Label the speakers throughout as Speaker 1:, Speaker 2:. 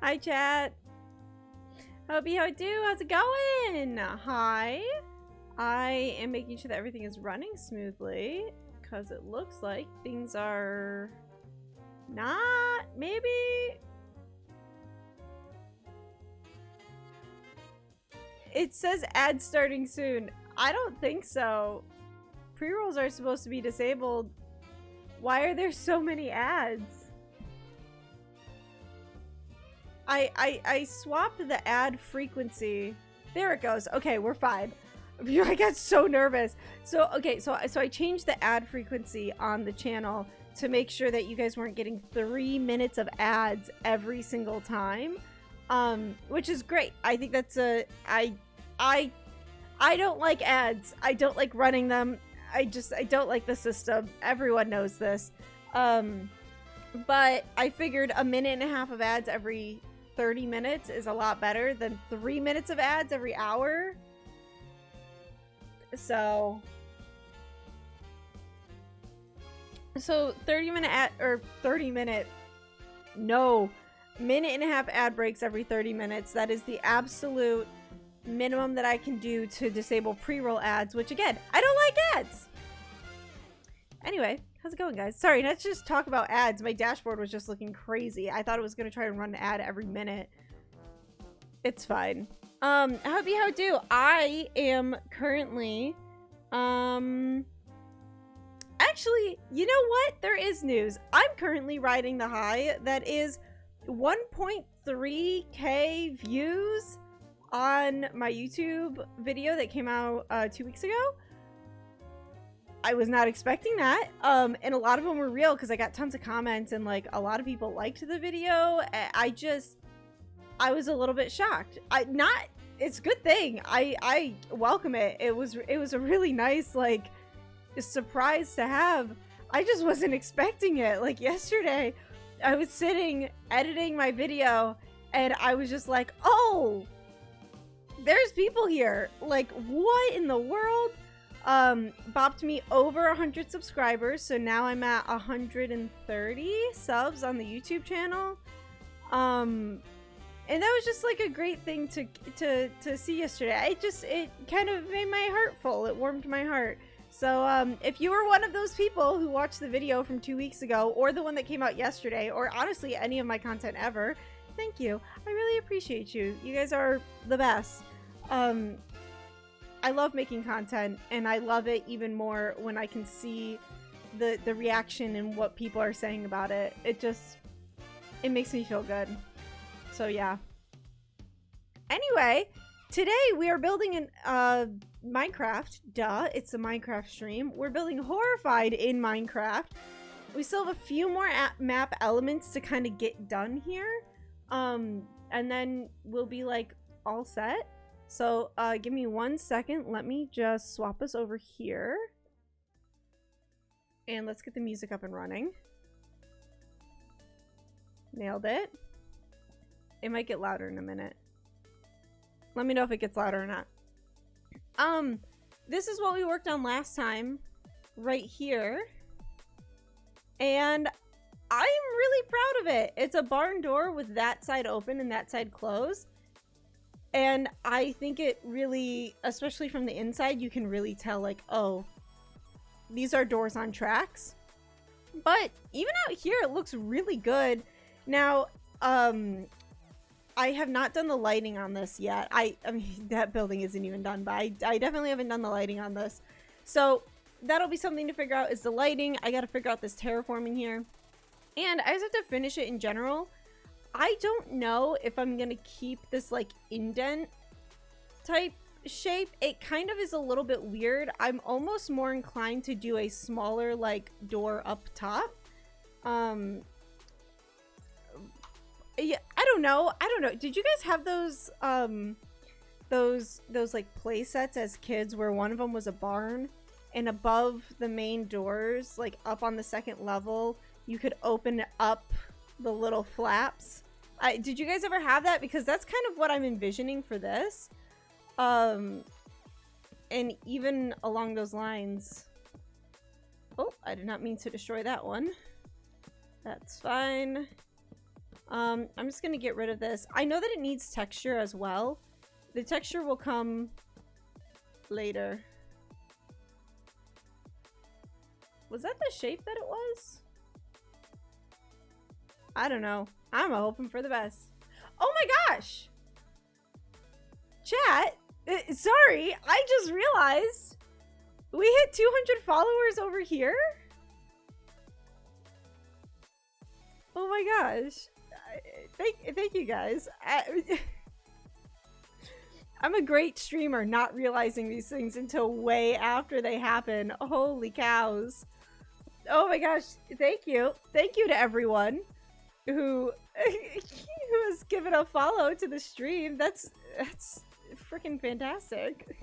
Speaker 1: Hi, chat. Hope you do. How's it going? Hi. I am making sure that everything is running smoothly because it looks like things are not. Maybe. It says ad starting soon. I don't think so. Pre-rolls are supposed to be disabled. Why are there so many ads? I swapped the ad frequency. There it goes. Okay, we're fine. I got so nervous. So, okay, so I changed the ad frequency on the channel to make sure that you guys weren't getting 3 minutes of ads every single time. Which is great. I think that's I don't like ads. I don't like running them. I don't like the system. Everyone knows this. But I figured 1.5 minutes of ads every 30 minutes is a lot better than 3 minutes of ads every hour. So 30-minute ad, or 30-minute, no, 1.5 minute ad breaks every 30 minutes. That is the absolute minimum that I can do to disable pre-roll ads, which again, I don't like ads. Anyway, how's it going, guys? Sorry, let's just talk about ads. My dashboard was just looking crazy. I thought it was going to try and run an ad every minute. It's fine. How do? I am currently, actually, you know what? There is news. I'm currently riding the high that is 1.3K views on my YouTube video that came out 2 weeks ago. I was not expecting that. And a lot of them were real because I got tons of comments and like a lot of people liked the video. I was a little bit shocked. It's a good thing. I welcome it. It was a really nice like surprise to have. I just wasn't expecting it. Like yesterday, I was sitting editing my video and I was just like, oh, there's people here. Like, what in the world? Bopped me over 100 subscribers, so now I'm at 130 subs on the YouTube channel. And that was just like a great thing to see yesterday. It kind of made my heart full. It warmed my heart. So if you were one of those people who watched the video from 2 weeks ago, or the one that came out yesterday, or honestly any of my content ever, thank you. I really appreciate you. You guys are the best. I love making content, and I love it even more when I can see the reaction and what people are saying about it. It makes me feel good. So yeah. Anyway, today we are building an Minecraft. Duh, it's a Minecraft stream. We're building Horrified in Minecraft. We still have a few more map elements to kind of get done here. And then we'll be like all set. So, give me 1 second. Let me just swap us over here. And let's get the music up and running. Nailed it. It might get louder in a minute. Let me know if it gets louder or not. This is what we worked on last time. Right here. And I'm really proud of it. It's a barn door with that side open and that side closed. And I think it really, especially from the inside, you can really tell like, oh, these are doors on tracks. But even out here, it looks really good. Now, I have not done the lighting on this yet. I mean, that building isn't even done, but I definitely haven't done the lighting on this. So that'll be something to figure out, is the lighting. I got to figure out this terraforming here. And I just have to finish it in general. I don't know if I'm gonna keep this like indent type shape. It kind of is a little bit weird. I'm almost more inclined to do a smaller like door up top. Yeah, I don't know. Did you guys have those like play sets as kids where one of them was a barn and above the main doors, like up on the second level, you could open up the little flaps? Did you guys ever have that? Because that's kind of what I'm envisioning for this. And even along those lines. Oh, I did not mean to destroy that one. That's fine. I'm just gonna get rid of this. I know that it needs texture as well. The texture will come later. Was that the shape that it was? I don't know. I'm hoping for the best. Oh my gosh! Chat, sorry, I just realized we hit 200 followers over here. Oh my gosh. Thank you guys. I'm a great streamer, not realizing these things until way after they happen. Holy cows. Oh my gosh. Thank you. Thank you to everyone who has given a follow to the stream. That's freaking fantastic.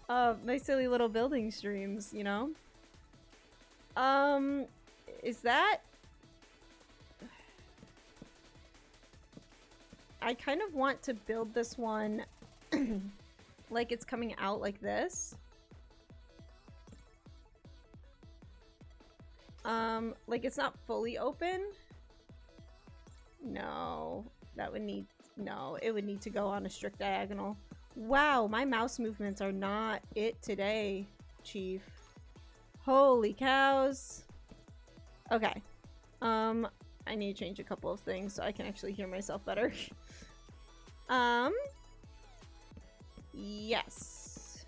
Speaker 1: My silly little building streams, you know? Is that... I kind of want to build this one like it's coming out like this. Like it's not fully open. No, that would need, no, it would need to go on a strict diagonal. Wow, my mouse movements are not it today, Chief. Holy cows. Okay. I need to change a couple of things so I can actually hear myself better. Yes.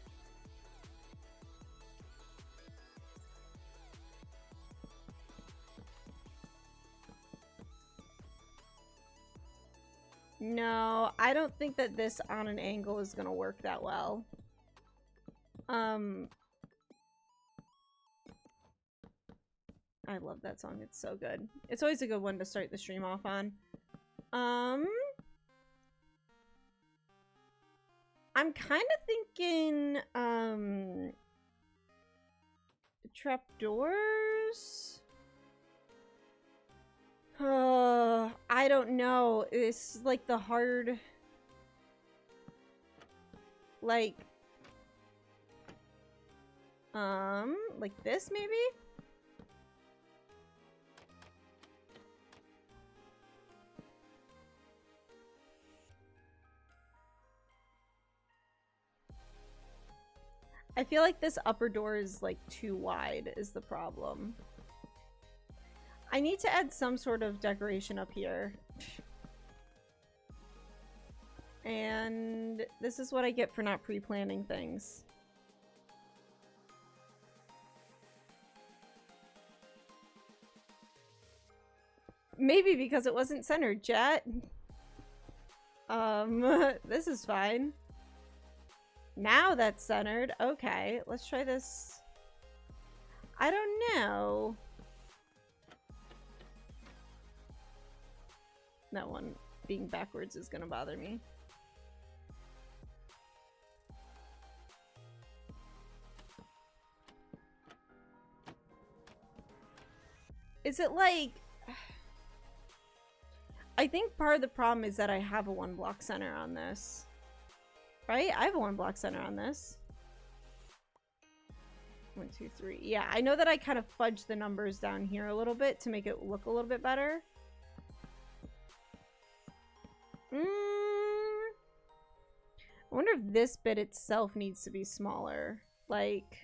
Speaker 1: No, I don't think that this on an angle is gonna work that well. I love that song. It's so good. It's always a good one to start the stream off on. I'm kind of thinking, trapdoors? I don't know. It's like the hard, like this maybe? I feel like this upper door is like too wide is the problem. I need to add some sort of decoration up here. And this is what I get for not pre-planning things. Maybe because it wasn't centered, chat. This is fine. Now that's centered. Okay, let's try this. I don't know. That one being backwards is gonna bother me. Is it like... I think part of the problem is that I have a 1 block center on this. Right? I have a 1 block center on this. 1, 2, 3. Yeah, I know that I kind of fudged the numbers down here a little bit to make it look a little bit better. I wonder if this bit itself needs to be smaller. Like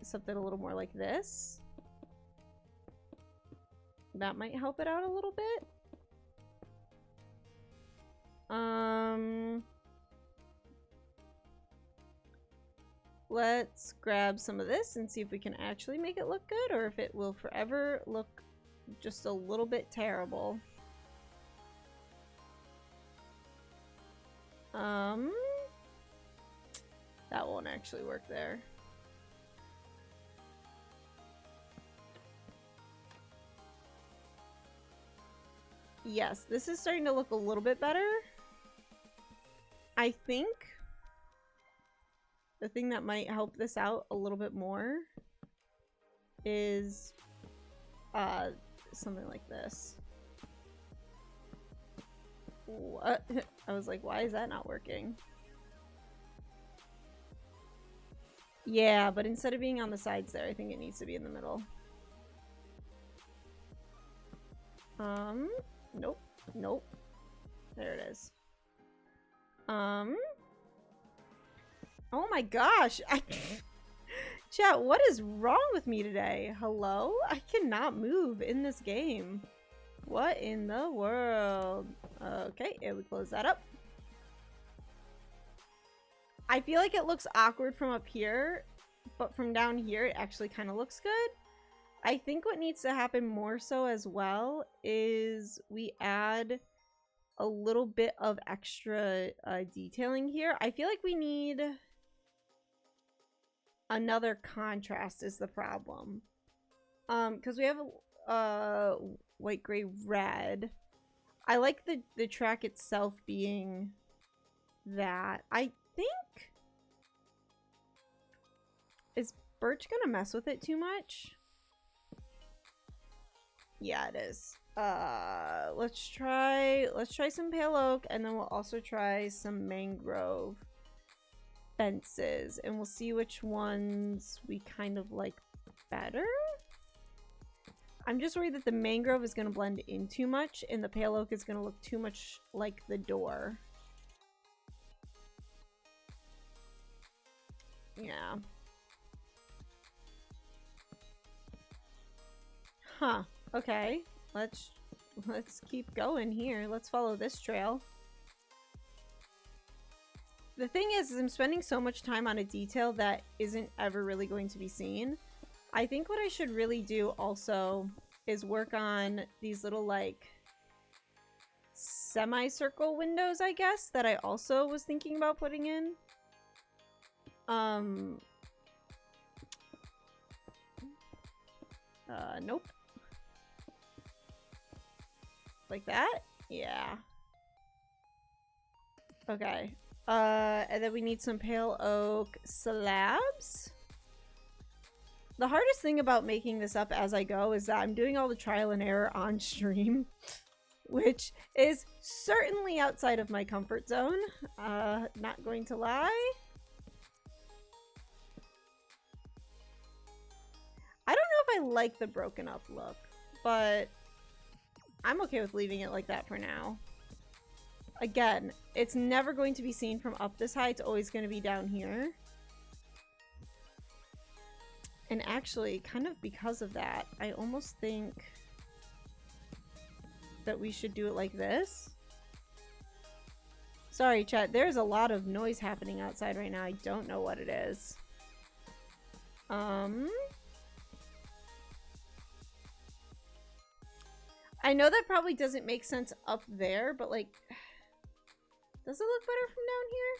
Speaker 1: something a little more like this. That might help it out a little bit. Let's grab some of this and see if we can actually make it look good, or if it will forever look just a little bit terrible. That won't actually work there. Yes, this is starting to look a little bit better. I think the thing that might help this out a little bit more is something like this. What? I was like, why is that not working? Yeah, but instead of being on the sides there, I think it needs to be in the middle. Nope. Nope. There it is. Oh my gosh. Chat, what is wrong with me today? Hello? I cannot move in this game. What in the world? Okay, here we close that up. I feel like it looks awkward from up here, but from down here it actually kind of looks good. I think what needs to happen more so as well is we add a little bit of extra detailing here. I feel like we need another contrast is the problem. Because we have white, gray, red. I like the track itself being that. I think... Is Birch gonna mess with it too much? Yeah, it is. Let's try some pale oak, and then we'll also try some mangrove fences, and we'll see which ones we kind of like better. I'm just worried that the mangrove is going to blend in too much, and the pale oak is going to look too much like the door. Yeah. Huh. Okay. Let's keep going here. Let's follow this trail. The thing is I'm spending so much time on a detail that isn't ever really going to be seen. I think what I should really do also is work on these little, like, semicircle windows, I guess, that I also was thinking about putting in. Nope. Like that? Yeah. Okay. And then we need some pale oak slabs. The hardest thing about making this up as I go is that I'm doing all the trial and error on stream, which is certainly outside of my comfort zone. Not going to lie. I don't know if I like the broken up look, but I'm okay with leaving it like that for now. Again, it's never going to be seen from up this high. It's always going to be down here. And actually, kind of because of that, I almost think that we should do it like this. Sorry, chat. There's a lot of noise happening outside right now. I don't know what it is. I know that probably doesn't make sense up there, but like, does it look better from down here?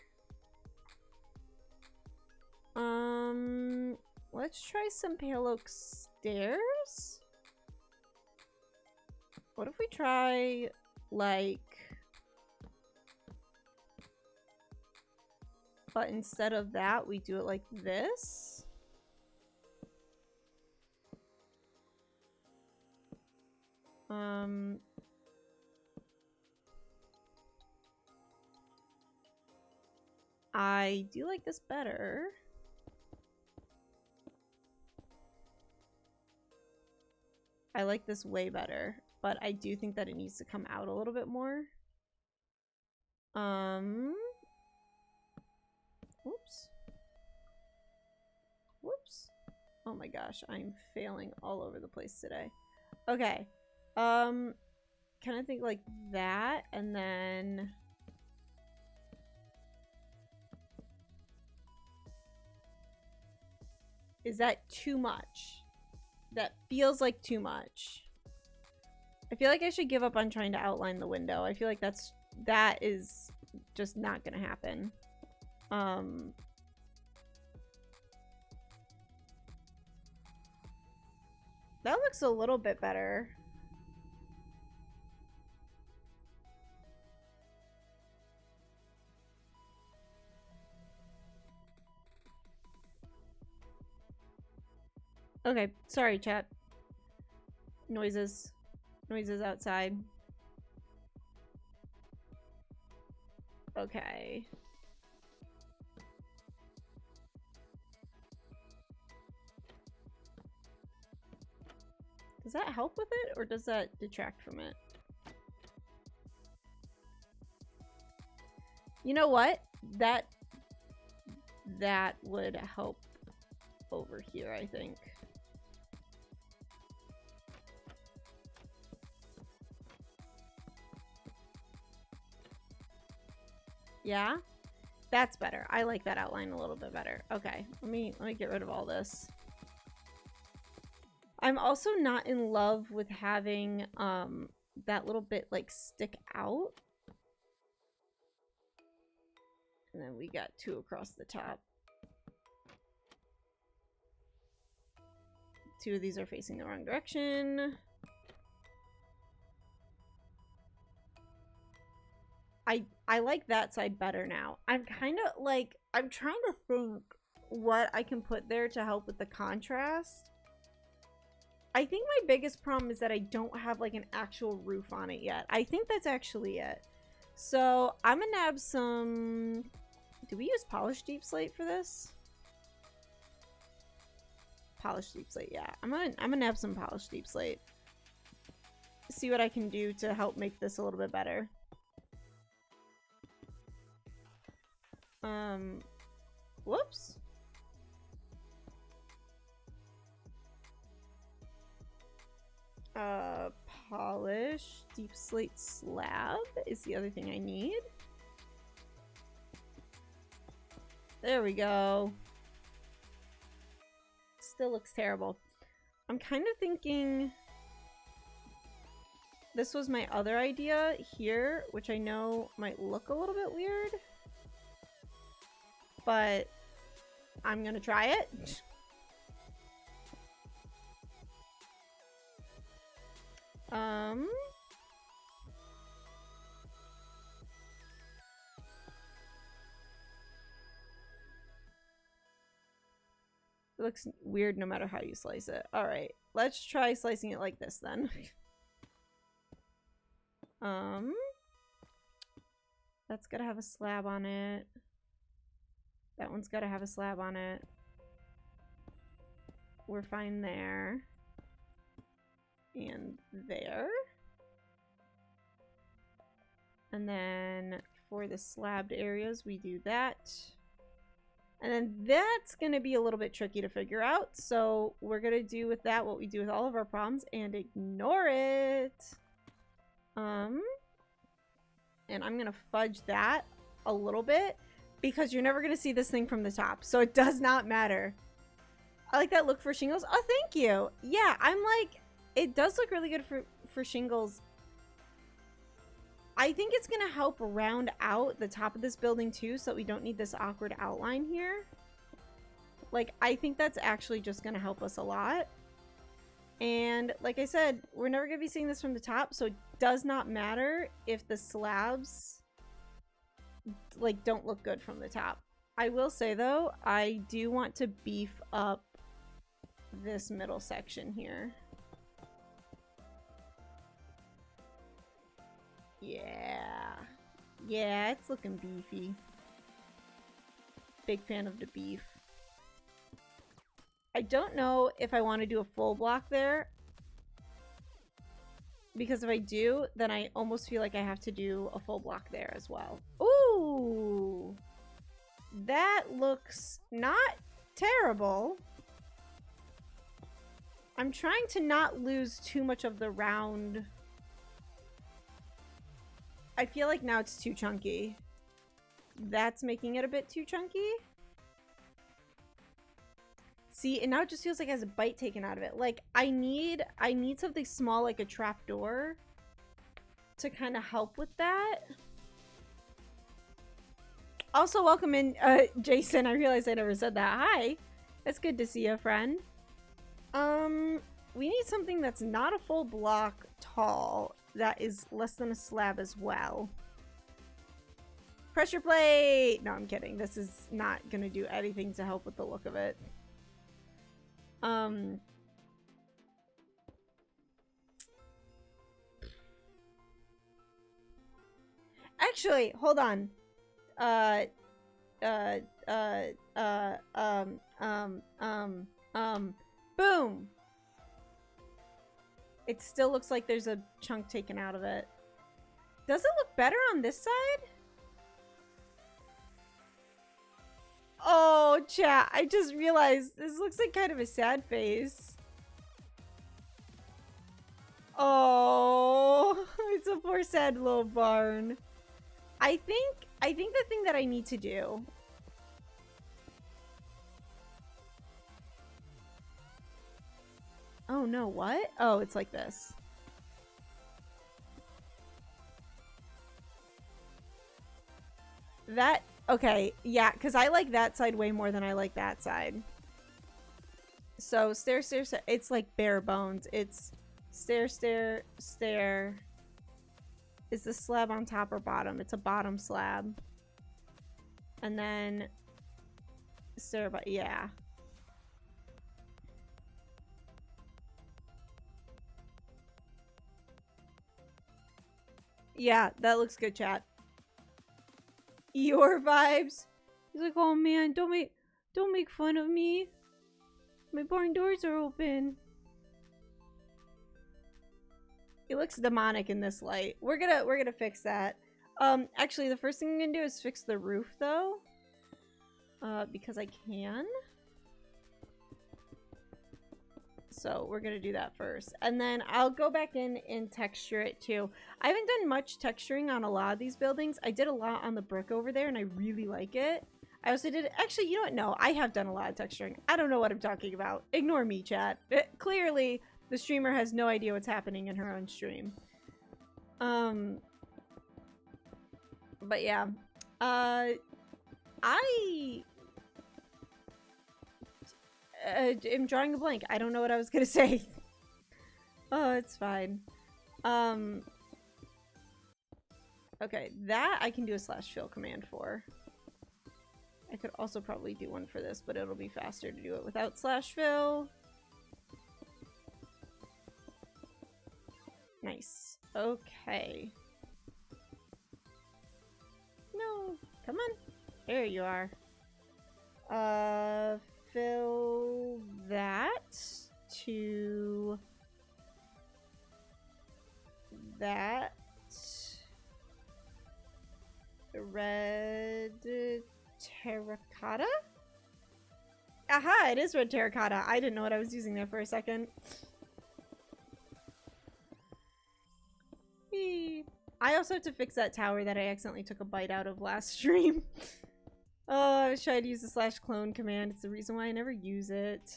Speaker 1: Let's try some pale oak stairs. What if we try, like, but instead of that, we do it like this? I do like this better. I like this way better, but I do think that it needs to come out a little bit more. Whoops. Whoops. Oh my gosh, I'm failing all over the place today. Okay. Kind of think like that, and then... Is that too much? That feels like too much. I feel like I should give up on trying to outline the window. I feel like that is just not gonna happen. That looks a little bit better. Okay, sorry, chat. Noises. Noises outside. Okay. Does that help with it, or does that detract from it? You know what? That would help over here, I think. Yeah? That's better. I like that outline a little bit better. Okay, let me get rid of all this. I'm also not in love with having that little bit like stick out. And then we got 2 across the top. 2 of these are facing the wrong direction. I like that side better now. I'm kind of like, I'm trying to think what I can put there to help with the contrast. I think my biggest problem is that I don't have like an actual roof on it yet. I think that's actually it. So I'm gonna nab some... Do we use polished deep slate for this? Polished deep slate, yeah. I'm gonna nab some polished deep slate. See what I can do to help make this a little bit better. Whoops. Polish deep slate slab is the other thing I need. There we go. Still looks terrible. I'm kind of thinking this was my other idea here, which I know might look a little bit weird, but I'm gonna try it. It looks weird no matter how you slice it. Alright, let's try slicing it like this then. That's gotta have a slab on it. That one's gotta have a slab on it. We're fine there. And there. And then for the slabbed areas, we do that. And then that's going to be a little bit tricky to figure out. So we're going to do with that what we do with all of our problems and ignore it. And I'm going to fudge that a little bit because you're never going to see this thing from the top. So it does not matter. I like that look for shingles. Oh, thank you. Yeah, I'm like, it does look really good for shingles. I think it's going to help round out the top of this building too, so that we don't need this awkward outline here. Like, I think that's actually just going to help us a lot. And like I said, we're never going to be seeing this from the top, so it does not matter if the slabs like don't look good from the top. I will say though, I do want to beef up this middle section here. Yeah. Yeah, it's looking beefy. Big fan of the beef. I don't know if I want to do a full block there. Because if I do, then I almost feel like I have to do a full block there as well. Ooh! That looks not terrible. I'm trying to not lose too much of the round. I feel like now it's too chunky. That's making it a bit too chunky. See, and now it just feels like it has a bite taken out of it. Like, I need something small like a trapdoor to kind of help with that. Also, welcome in, Jason. I realized I never said that. Hi. It's good to see you, friend. We need something that's not a full block tall, that is less than a slab as well. Pressure plate! No, I'm kidding. This is not gonna do anything to help with the look of it. Actually, hold on. Boom! It still looks like there's a chunk taken out of it. Does it look better on this side? Oh, chat. I just realized this looks like kind of a sad face. Oh, it's a poor sad little barn. I think the thing that I need to do. Oh no, what? Oh, it's like this. That, okay, yeah, because I like that side way more than I like that side. So, stair, stair, stair. It's like bare bones. It's stair, stair, stair. Is the slab on top or bottom? It's a bottom slab. And then stair, but yeah. Yeah, that looks good, chat. Your vibes. He's like, oh man, don't make fun of me. My barn doors are open. It looks demonic in this light. We're gonna fix that. Actually, the first thing I'm gonna do is fix the roof though. Because I can. So we're gonna do that first. And then I'll go back in and texture it too. I haven't done much texturing on a lot of these buildings. I did a lot on the brick over there and I really like it. I also did, actually, you know what? No, I have done a lot of texturing. I don't know what I'm talking about. Ignore me, chat. Clearly, the streamer has no idea what's happening in her own stream. But yeah. I am drawing a blank. I don't know what I was gonna say. Oh, it's fine. Okay, that I can do a /fill command for. I could also probably do one for this, but it'll be faster to do it without /fill. Nice. Okay. No, come on. There you are. Fill that to that. Red terracotta? Aha, it is red terracotta. I didn't know what I was using there for a second. I also have to fix that tower that I accidentally took a bite out of last stream. Oh, I was trying to use the /clone command. It's the reason why I never use it.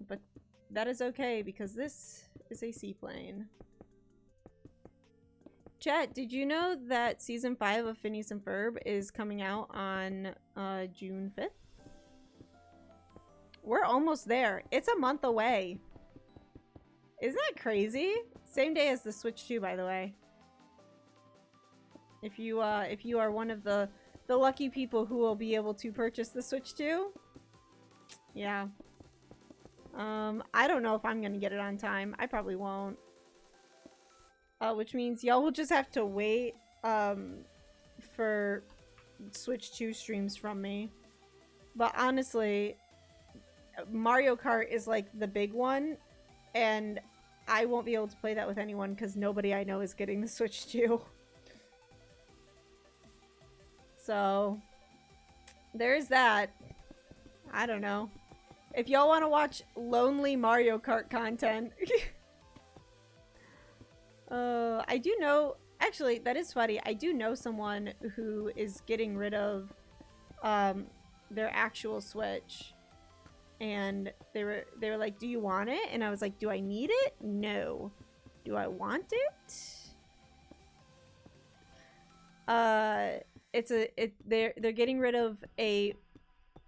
Speaker 1: But that is okay because this is a seaplane. Chat, did you know that season 5 of Phineas and Ferb is coming out on June 5th? We're almost there. It's a month away. Isn't that crazy? Same day as the Switch 2, by the way. If you are one of the lucky people who will be able to purchase the Switch 2, yeah. I don't know if I'm gonna get it on time. I probably won't. Which means y'all will just have to wait for Switch 2 streams from me. But honestly, Mario Kart is like the big one, and I won't be able to play that with anyone because nobody I know is getting the Switch 2. So, there's that. I don't know. If y'all want to watch lonely Mario Kart content... I do know... Actually, that is funny. I do know someone who is getting rid of their actual Switch. And they were like, do you want it? And I was like, do I need it? No. Do I want it? They're getting rid of a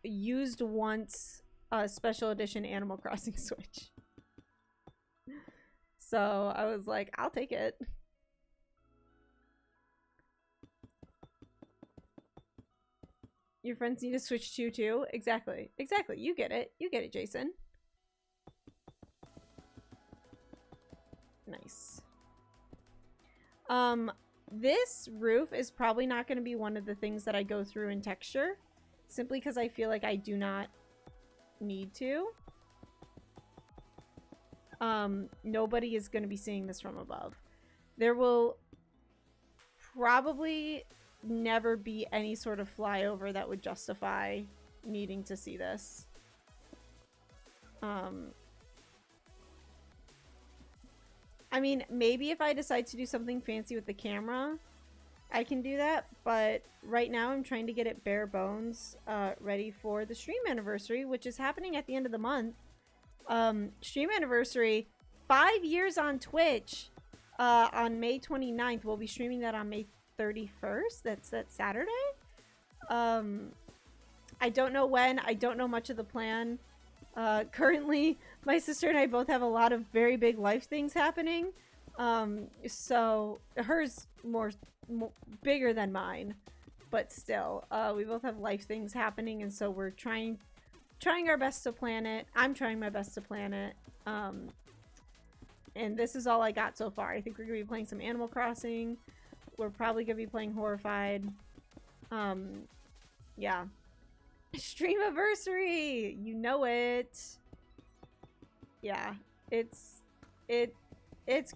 Speaker 1: used once special edition Animal Crossing Switch. So I was like, I'll take it. Your friends need a Switch 2 too? Exactly. Exactly. You get it. You get it, Jason. Nice. This roof is probably not going to be one of the things that I go through in texture. Simply because I feel like I do not need to. nobody is going to be seeing this from above. There will probably never be any sort of flyover that would justify needing to see this. I mean, maybe if I decide to do something fancy with the camera, I can do that, but right now I'm trying to get it bare bones ready for the stream anniversary, which is happening at the end of the month. Stream anniversary, 5 years on Twitch on May 29th. We'll be streaming that on May 31st. That's that Saturday. I don't know when. I don't know much of the plan. Currently, my sister and I both have a lot of very big life things happening. So hers more bigger than mine, but still, we both have life things happening, and so we're trying our best to plan it. I'm trying my best to plan it. And this is all I got so far. I think we're gonna be playing some Animal Crossing. We're probably gonna be playing Horrified. Yeah. Streamiversary! You know it. Yeah. It's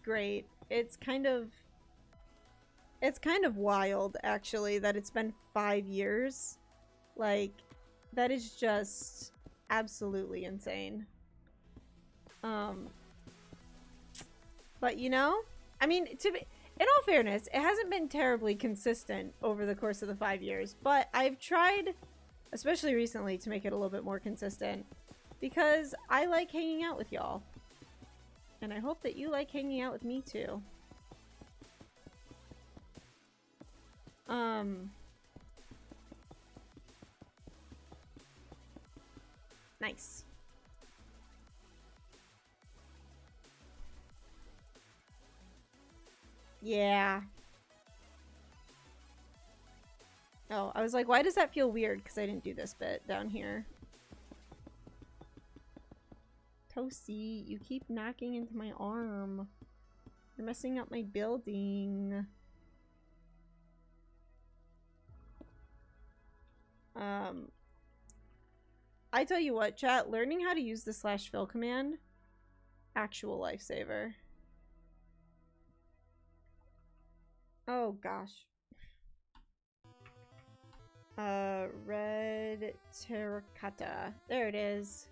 Speaker 1: great. It's kind of wild, actually, that it's been 5 years. Like, that is just absolutely insane. But you know, I mean, in all fairness, it hasn't been terribly consistent over the course of the 5 years, but I've tried, especially recently, to make it a little bit more consistent because I like hanging out with y'all. And I hope that you like hanging out with me too. Nice. Yeah. Oh, I was like, why does that feel weird? Because I didn't do this bit down here. Toasty, you keep knocking into my arm. You're messing up my building. I tell you what, chat, learning how to use the /fill command, actual lifesaver. Oh gosh. Red terracotta. There it is.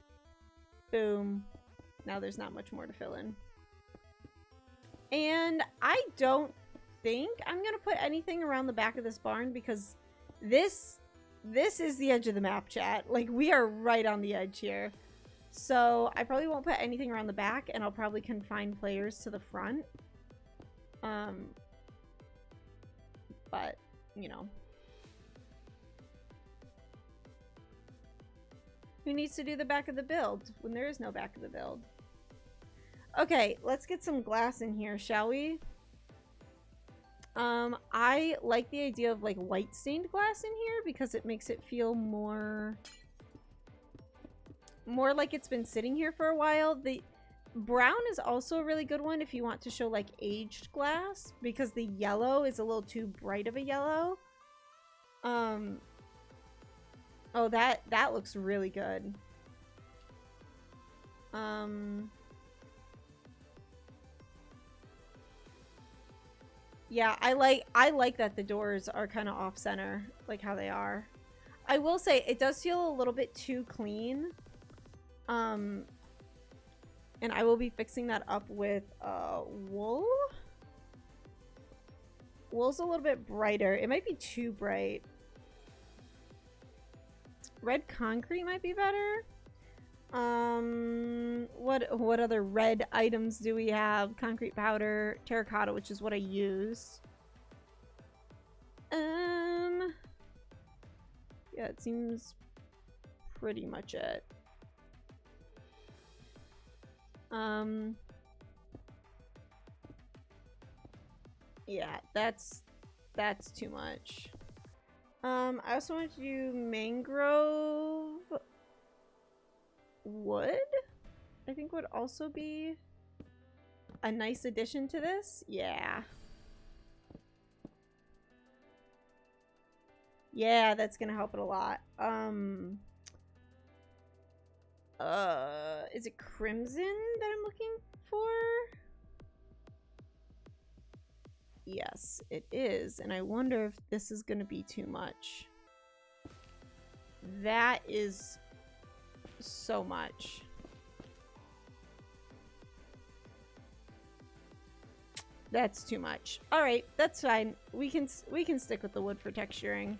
Speaker 1: Boom. Now there's not much more to fill in. And I don't think I'm gonna put anything around the back of this barn because this is the edge of the map, chat. Like, we are right on the edge here. So I probably won't put anything around the back, and I'll probably confine players to the front. But, you know. Who needs to do the back of the build when there is no back of the build? Okay, let's get some glass in here, shall we? I like the idea of like white stained glass in here because it makes it feel more like it's been sitting here for a while. The brown is also a really good one if you want to show like aged glass because the yellow is a little too bright of a yellow. Oh, that looks really good. Yeah, I like that the doors are kind of off center, like how they are. I will say it does feel a little bit too clean. And I will be fixing that up with wool. Wool's a little bit brighter. It might be too bright. Red concrete might be better. What other red items do we have? Concrete powder, terracotta, which is what I use. Yeah, it seems pretty much it. Yeah, that's too much. I also want to do mangrove wood. I think would also be a nice addition to this. Yeah. Yeah, that's gonna help it a lot. is it crimson that I'm looking for? Yes, it is. And I wonder if this is going to be too much. That is so much. That's too much. All right, that's fine. We can stick with the wood for texturing.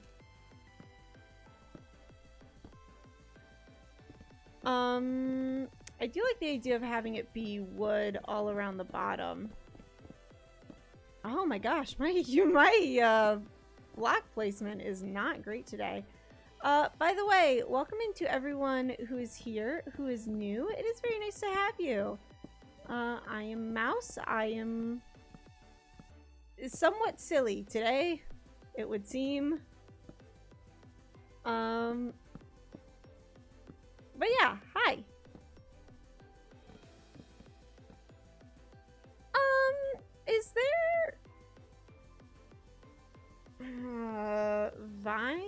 Speaker 1: I do like the idea of having it be wood all around the bottom. Oh my gosh, my block placement is not great today. By the way, welcome into everyone who is here, who is new. It is very nice to have you. I am Mouse. I am somewhat silly today, it would seem. But yeah, hi. Is there Vine?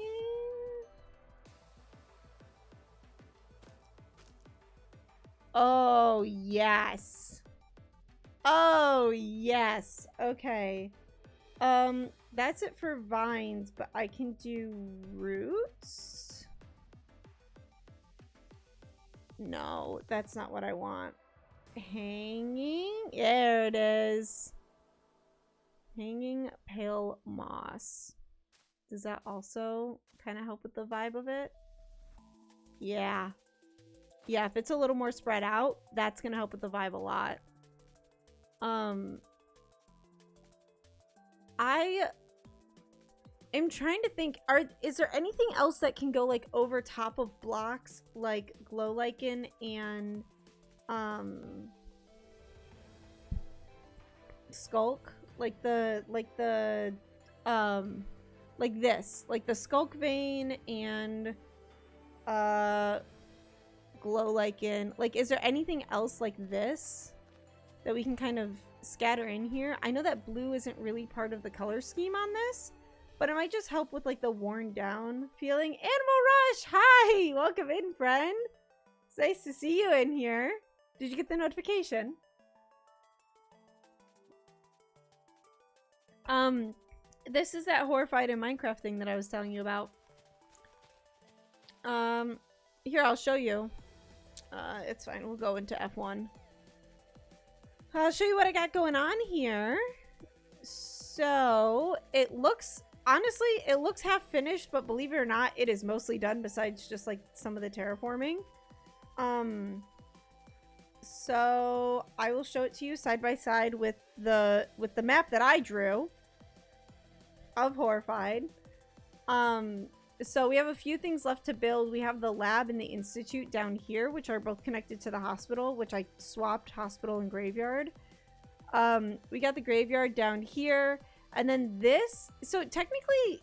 Speaker 1: Oh, yes. Oh, yes. Okay. That's it for vines, but I can do roots? No, that's not what I want. Hanging? There it is. Hanging pale moss. Does that also kind of help with the vibe of it? Yeah. Yeah, if it's a little more spread out, that's gonna help with the vibe a lot. I am trying to think, is there anything else that can go like over top of blocks like glow lichen and skulk? Like the skulk vein and glow lichen. Like, is there anything else like this that we can kind of scatter in here? I know that blue isn't really part of the color scheme on this, but it might just help with like the worn down feeling. Animal Rush, hi, welcome in, friend. It's nice to see you in here. Did you get the notification? This is that horrified in Minecraft thing that I was telling you about. Here, I'll show you. It's fine, we'll go into F1. I'll show you what I got going on here. So, it looks, honestly, it looks half finished, but believe it or not, it is mostly done besides just like some of the terraforming. So I will show it to you side by side with the map that I drew of Horrified. So we have a few things left to build. We have the lab and the institute down here, which are both connected to the hospital, which I swapped hospital and graveyard. We got the graveyard down here, and then this. So technically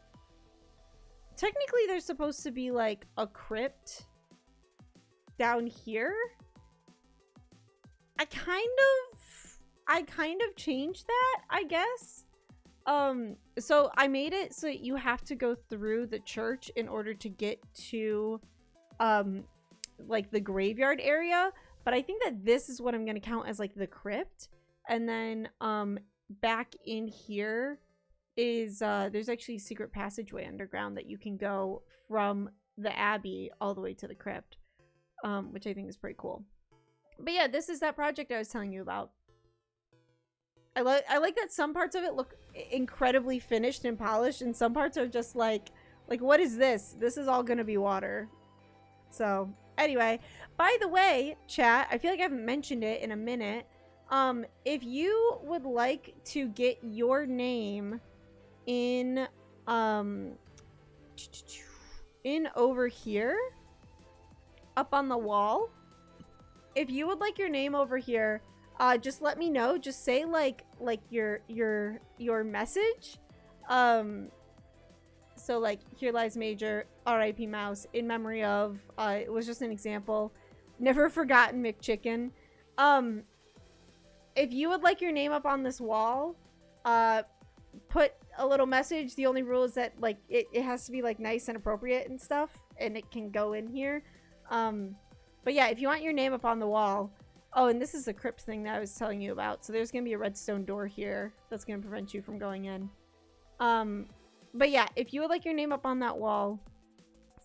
Speaker 1: there's supposed to be like a crypt down here. I kind of changed that, I guess. So I made it so you have to go through the church in order to get to like the graveyard area, but I think that this is what I'm going to count as like the crypt. And then back in here is there's actually a secret passageway underground that you can go from the abbey all the way to the crypt, which I think is pretty cool. But yeah, this is that project I was telling you about. I like that some parts of it look incredibly finished and polished, and some parts are just like what is this? This is all gonna be water. So anyway, by the way, chat, I feel like I haven't mentioned it in a minute. If you would like to get your name in over here, up on the wall, if you would like your name over here, just let me know. Just say like your message. So like, here lies Major, R.I.P. Mouse, in memory of, it was just an example, never forgotten McChicken. If you would like your name up on this wall, put a little message. The only rule is that like it has to be like nice and appropriate and stuff, and it can go in here. But yeah, if you want your name up on the wall. Oh, and this is the crypt thing that I was telling you about. So there's going to be a redstone door here that's going to prevent you from going in. But yeah, if you would like your name up on that wall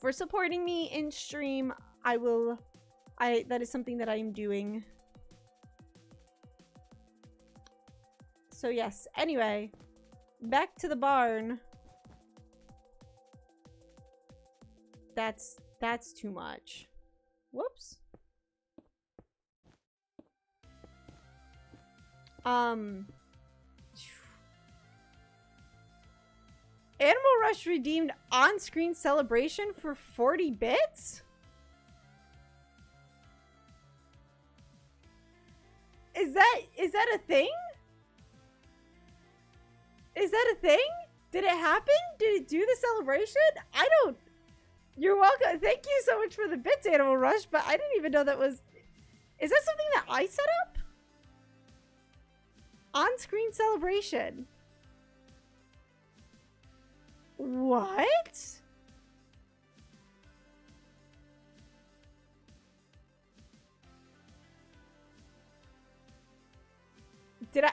Speaker 1: for supporting me in stream, that is something that I am doing. So yes, anyway, back to the barn. That's too much. Whoops. Animal Rush redeemed on-screen celebration for 40 bits? Is that a thing? Is that a thing? Did it happen? Did it do the celebration? I don't... You're welcome. Thank you so much for the bits, Animal Rush, but I didn't even know that was... Is that something that I set up? On-screen celebration. What? Did I...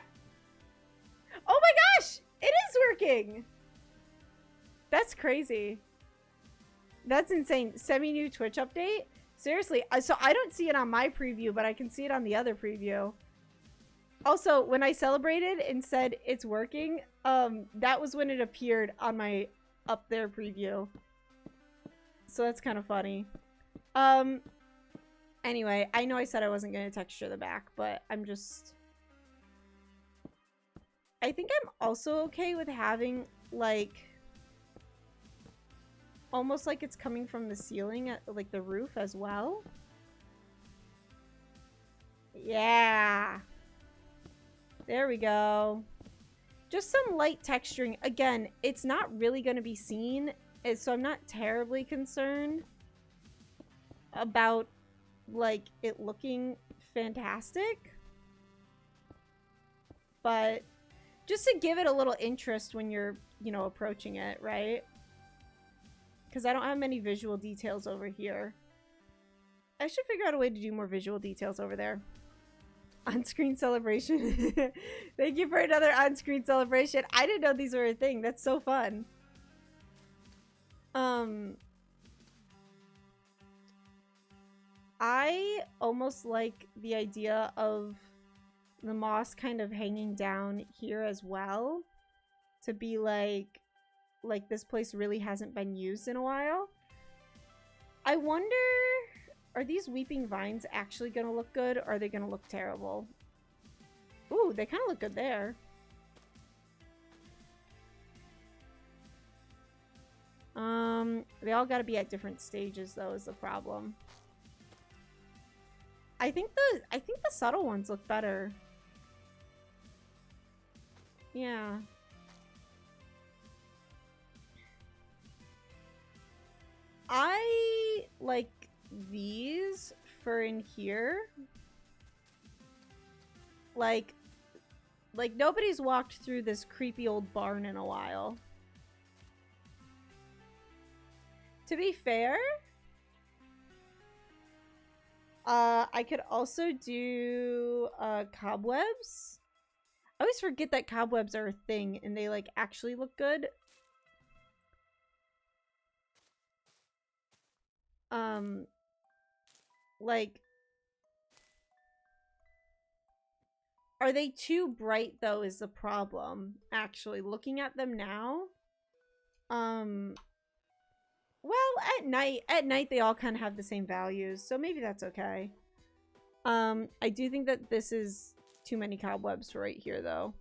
Speaker 1: Oh my gosh! It is working! That's crazy. That's insane. Semi-new Twitch update? Seriously, so I don't see it on my preview, but I can see it on the other preview. Also, when I celebrated and said it's working, that was when it appeared on my up there preview. So that's kind of funny. Anyway, I know I said I wasn't going to texture the back, but I'm just... I think I'm also okay with having, like... almost like it's coming from the ceiling, at, like, the roof as well. Yeah. There we go. Just some light texturing. Again, it's not really going to be seen, so I'm not terribly concerned about, like, it looking fantastic. But just to give it a little interest when you're, you know, approaching it, right? Because I don't have many visual details over here. I should figure out a way to do more visual details over there. On-screen celebration. Thank you for another on-screen celebration. I didn't know these were a thing. That's so fun. I almost like the idea of the moss kind of hanging down here as well. To be like this place really hasn't been used in a while. I wonder... Are these weeping vines actually gonna look good, or are they gonna look terrible? Ooh, they kind of look good there. They all gotta be at different stages, though, is the problem. I think the subtle ones look better. Yeah. I like these for in here. Like nobody's walked through this creepy old barn in a while. To be fair, I could also do cobwebs. I always forget that cobwebs are a thing and they like actually look good. Like, are they too bright though is the problem, actually, looking at them now. Well, at night they all kind of have the same values, so maybe that's okay. I do think that this is too many cobwebs right here though.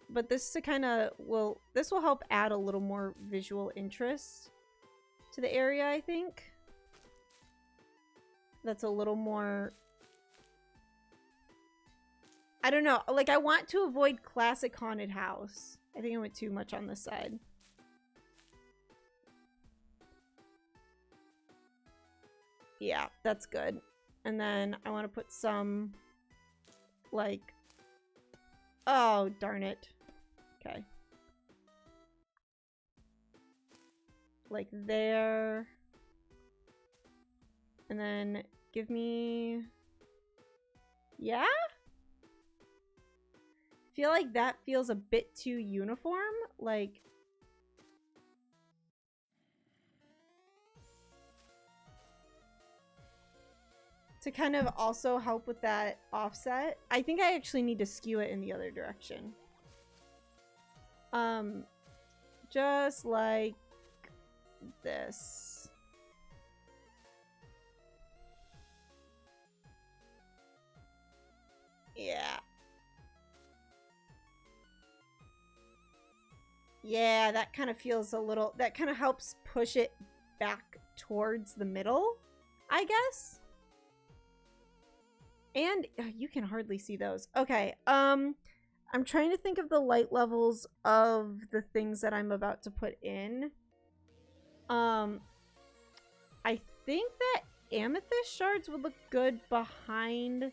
Speaker 1: But this to kind of this will help add a little more visual interest to the area, I think. That's a little more... I don't know. Like, I want to avoid classic haunted house. I think I went too much on this side. Yeah, that's good. And then I want to put some, like... Oh, darn it. Okay. like there. And then give me... Yeah? Feel like that feels a bit too uniform. Like... to kind of also help with that offset. I think I actually need to skew it in the other direction. Just like this. Yeah. Yeah, that kind of feels a little, that kind of helps push it back towards the middle, I guess. And you can hardly see those. Okay, I'm trying to think of the light levels of the things that I'm about to put in. I think that amethyst shards would look good behind.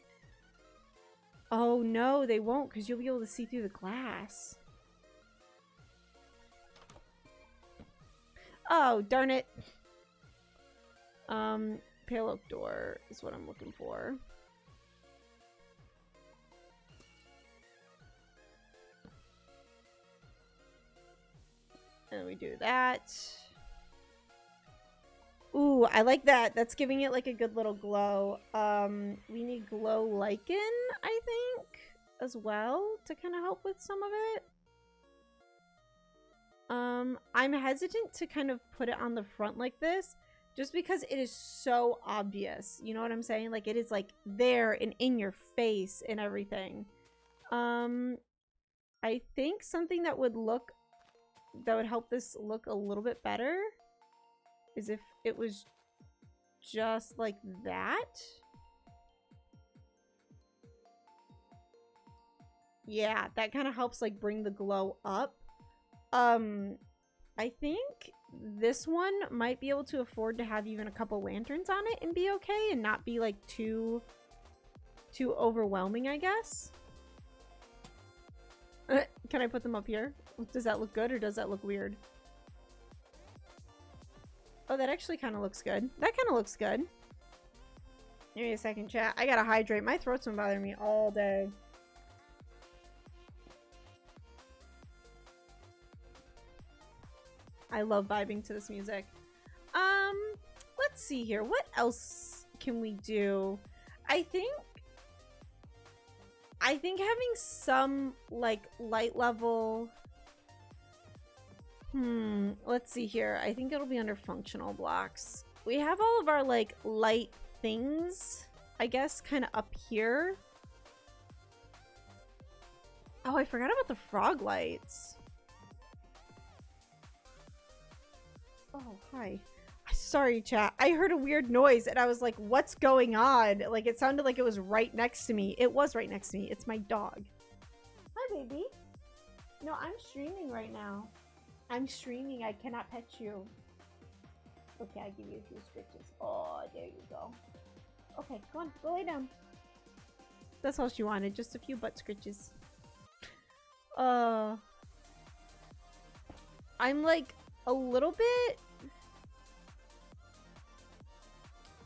Speaker 1: Oh no, they won't, because you'll be able to see through the glass. Oh, darn it. Pale oak door is what I'm looking for. And we do that. Ooh, I like that. That's giving it like a good little glow. We need glow lichen, I think, as well to kind of help with some of it. I'm hesitant to kind of put it on the front like this just because it is so obvious. You know what I'm saying? Like it is like there and in your face and everything. I think something that would help this look a little bit better is if it was just like that. Yeah, that kind of helps like bring the glow up. I think this one might be able to afford to have even a couple lanterns on it and be okay and not be like too overwhelming, I guess. Can I put them up here? Does that look good or does that look weird? Oh, that actually kind of looks good. That kind of looks good. Give me a second, chat. I gotta hydrate. My throat's been bothering me all day. I love vibing to this music. Let's see here. What else can we do? I think having some like light level. Let's see here. I think it'll be under functional blocks. We have all of our like light things, I guess, kind of up here. Oh, I forgot about the frog lights. Oh, hi. Sorry, chat. I heard a weird noise and I was like, what's going on? Like, it sounded like it was right next to me. It was right next to me. It's my dog. Hi, baby. No, I'm streaming right now. I'm streaming. I cannot pet you. Okay, I'll give you a few scritches. Oh, there you go. Okay, come on. Go lay down. That's all she wanted. Just a few butt scritches. I'm like a little bit...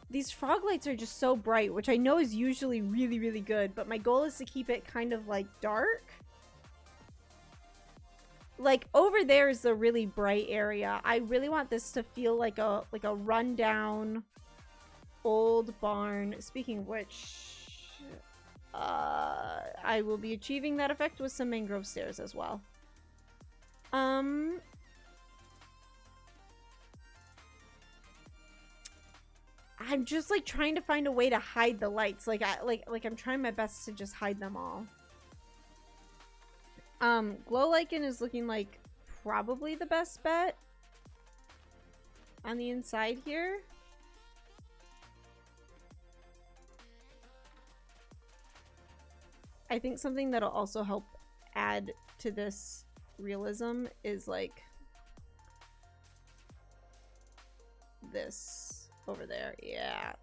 Speaker 1: These frog lights are just so bright, which I know is usually really, really good, but my goal is to keep it kind of like dark. Like over there is the really bright area. I really want this to feel like a rundown old barn. Speaking of which, I will be achieving that effect with some mangrove stairs as well. I'm just like trying to find a way to hide the lights. Like I'm trying my best to just hide them all. Glow lichen is looking like probably the best bet on the inside here. I think something that'll also help add to this realism is like this over there. Yeah.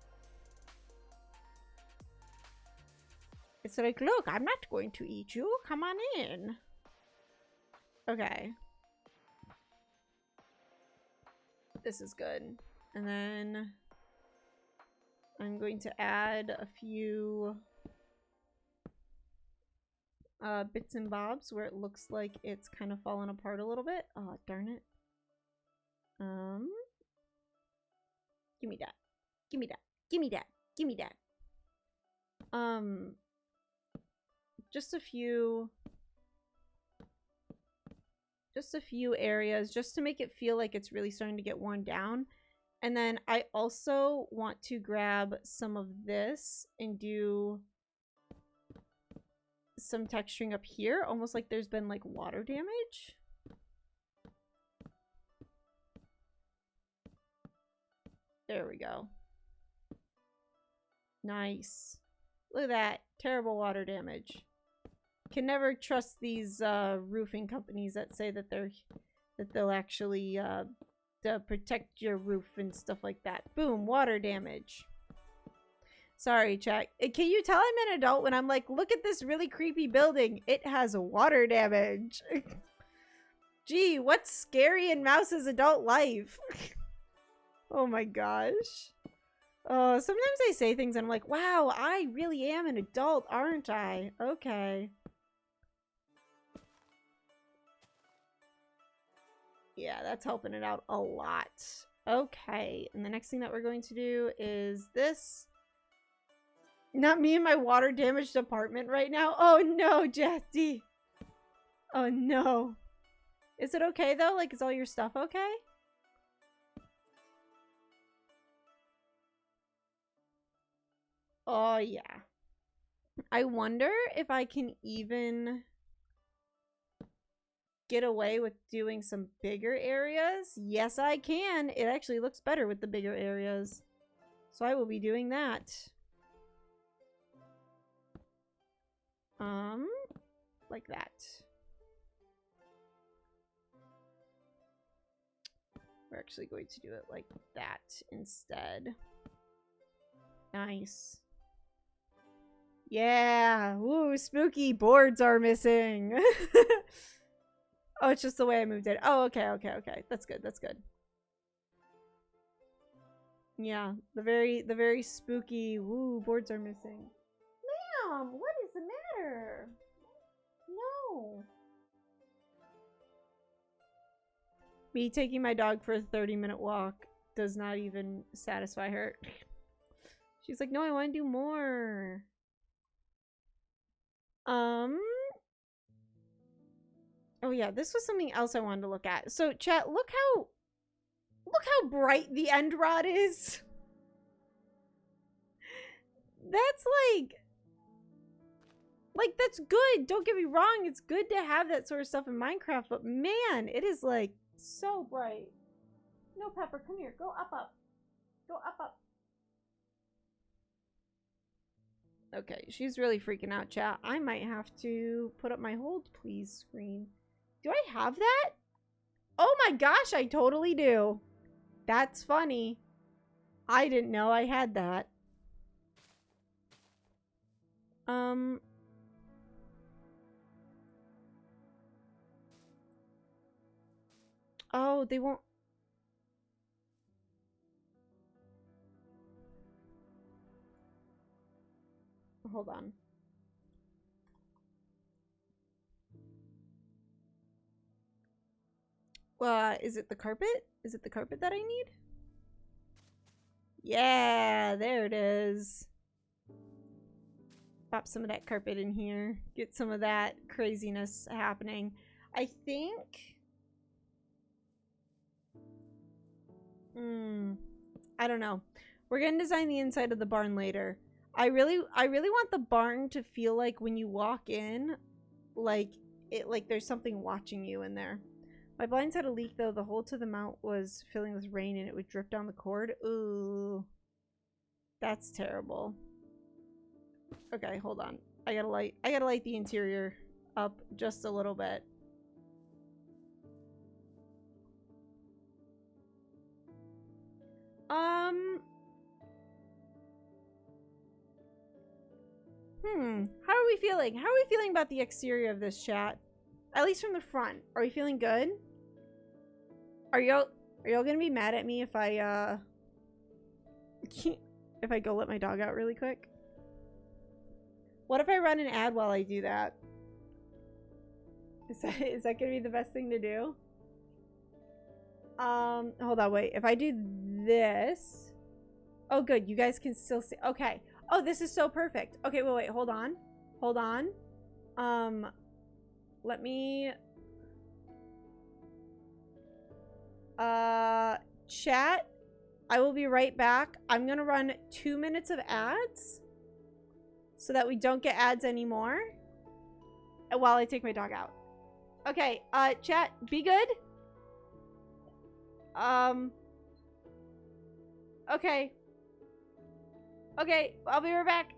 Speaker 1: It's like, look, I'm not going to eat you. Come on in. Okay. This is good. And then I'm going to add a few bits and bobs where it looks like it's kind of fallen apart a little bit. Oh, darn it. Give me that. Give me that. Give me that. Give me that. Just a few areas just to make it feel like it's really starting to get worn down. And then I also want to grab some of this and do some texturing up here, almost like there's been like water damage. There we go. Nice. Look at that. Terrible water damage. Can never trust these roofing companies that say that they'll actually protect your roof and stuff like that. Boom, water damage. Sorry, chat. Can you tell I'm an adult when I'm like, look at this really creepy building? It has water damage. Gee, what's scary in Mouse's adult life? Oh my gosh. Oh, sometimes I say things and I'm like, wow, I really am an adult, aren't I? Okay. Yeah, that's helping it out a lot. Okay, and the next thing that we're going to do is this. Not me and my water damaged apartment right now. Oh no, Jesse. Oh no. Is it okay though? Like, is all your stuff okay? Oh yeah. I wonder if I can even get away with doing some bigger areas. Yes, I can. It actually looks better with the bigger areas. So I will be doing that. Like that. We're actually going to do it like that instead. Nice. Yeah. Woo, spooky. Boards are missing. Oh, it's just the way I moved it. Oh, okay, okay, okay. That's good. That's good. Yeah, the very spooky. Woo, boards are missing. Ma'am, what is the matter? No. Me taking my dog for a 30-minute walk does not even satisfy her. She's like, no, I want to do more. Oh yeah, this was something else I wanted to look at. So chat, look how bright the end rod is. That's like that's good. Don't get me wrong, it's good to have that sort of stuff in Minecraft, but man, it is like so bright. No, Pepper, come here. Go up, up. Go up, up. Okay, she's really freaking out, chat. I might have to put up my hold please screen. Do I have that? Oh my gosh, I totally do. That's funny. I didn't know I had that. Oh, they won't. Hold on. Is it the carpet? Is it the carpet that I need? Yeah, there it is. Pop some of that carpet in here. Get some of that craziness happening. I think... I don't know. We're gonna design the inside of the barn later. I really want the barn to feel like when you walk in, like there's something watching you in there. My blinds had a leak though. The hole to the mount was filling with rain and it would drip down the cord. Ooh. That's terrible. Okay, hold on. I gotta light the interior up just a little bit. How are we feeling? How are we feeling about the exterior of this, chat? At least from the front. Are we feeling good? Are y'all Are y'all gonna be mad at me if I if I go let my dog out really quick? What if I run an ad while I do that? Is that gonna be the best thing to do? Hold on, wait. If I do this... Oh, good. You guys can still see... Okay. Oh, this is so perfect. Okay, wait, hold on. Hold on. Let me... Chat. I will be right back. I'm gonna run 2 minutes of ads so that we don't get ads anymore while I take my dog out. Okay, chat, be good. Okay. Okay, I'll be right back.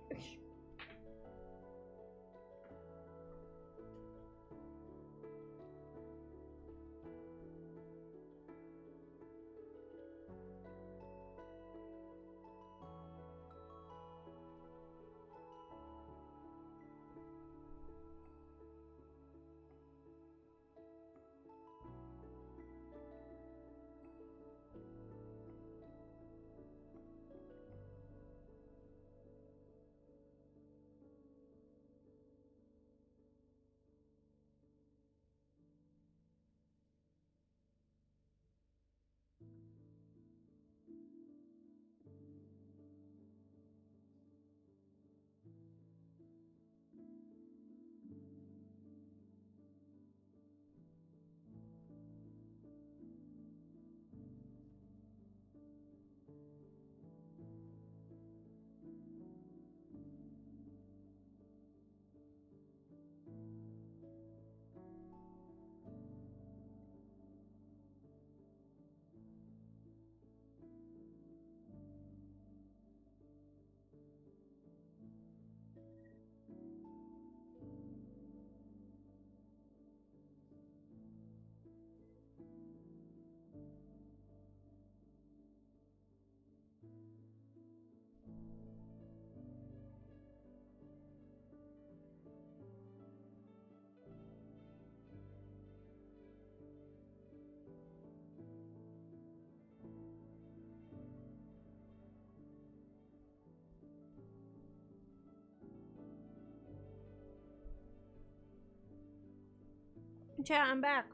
Speaker 1: Chat, I'm back.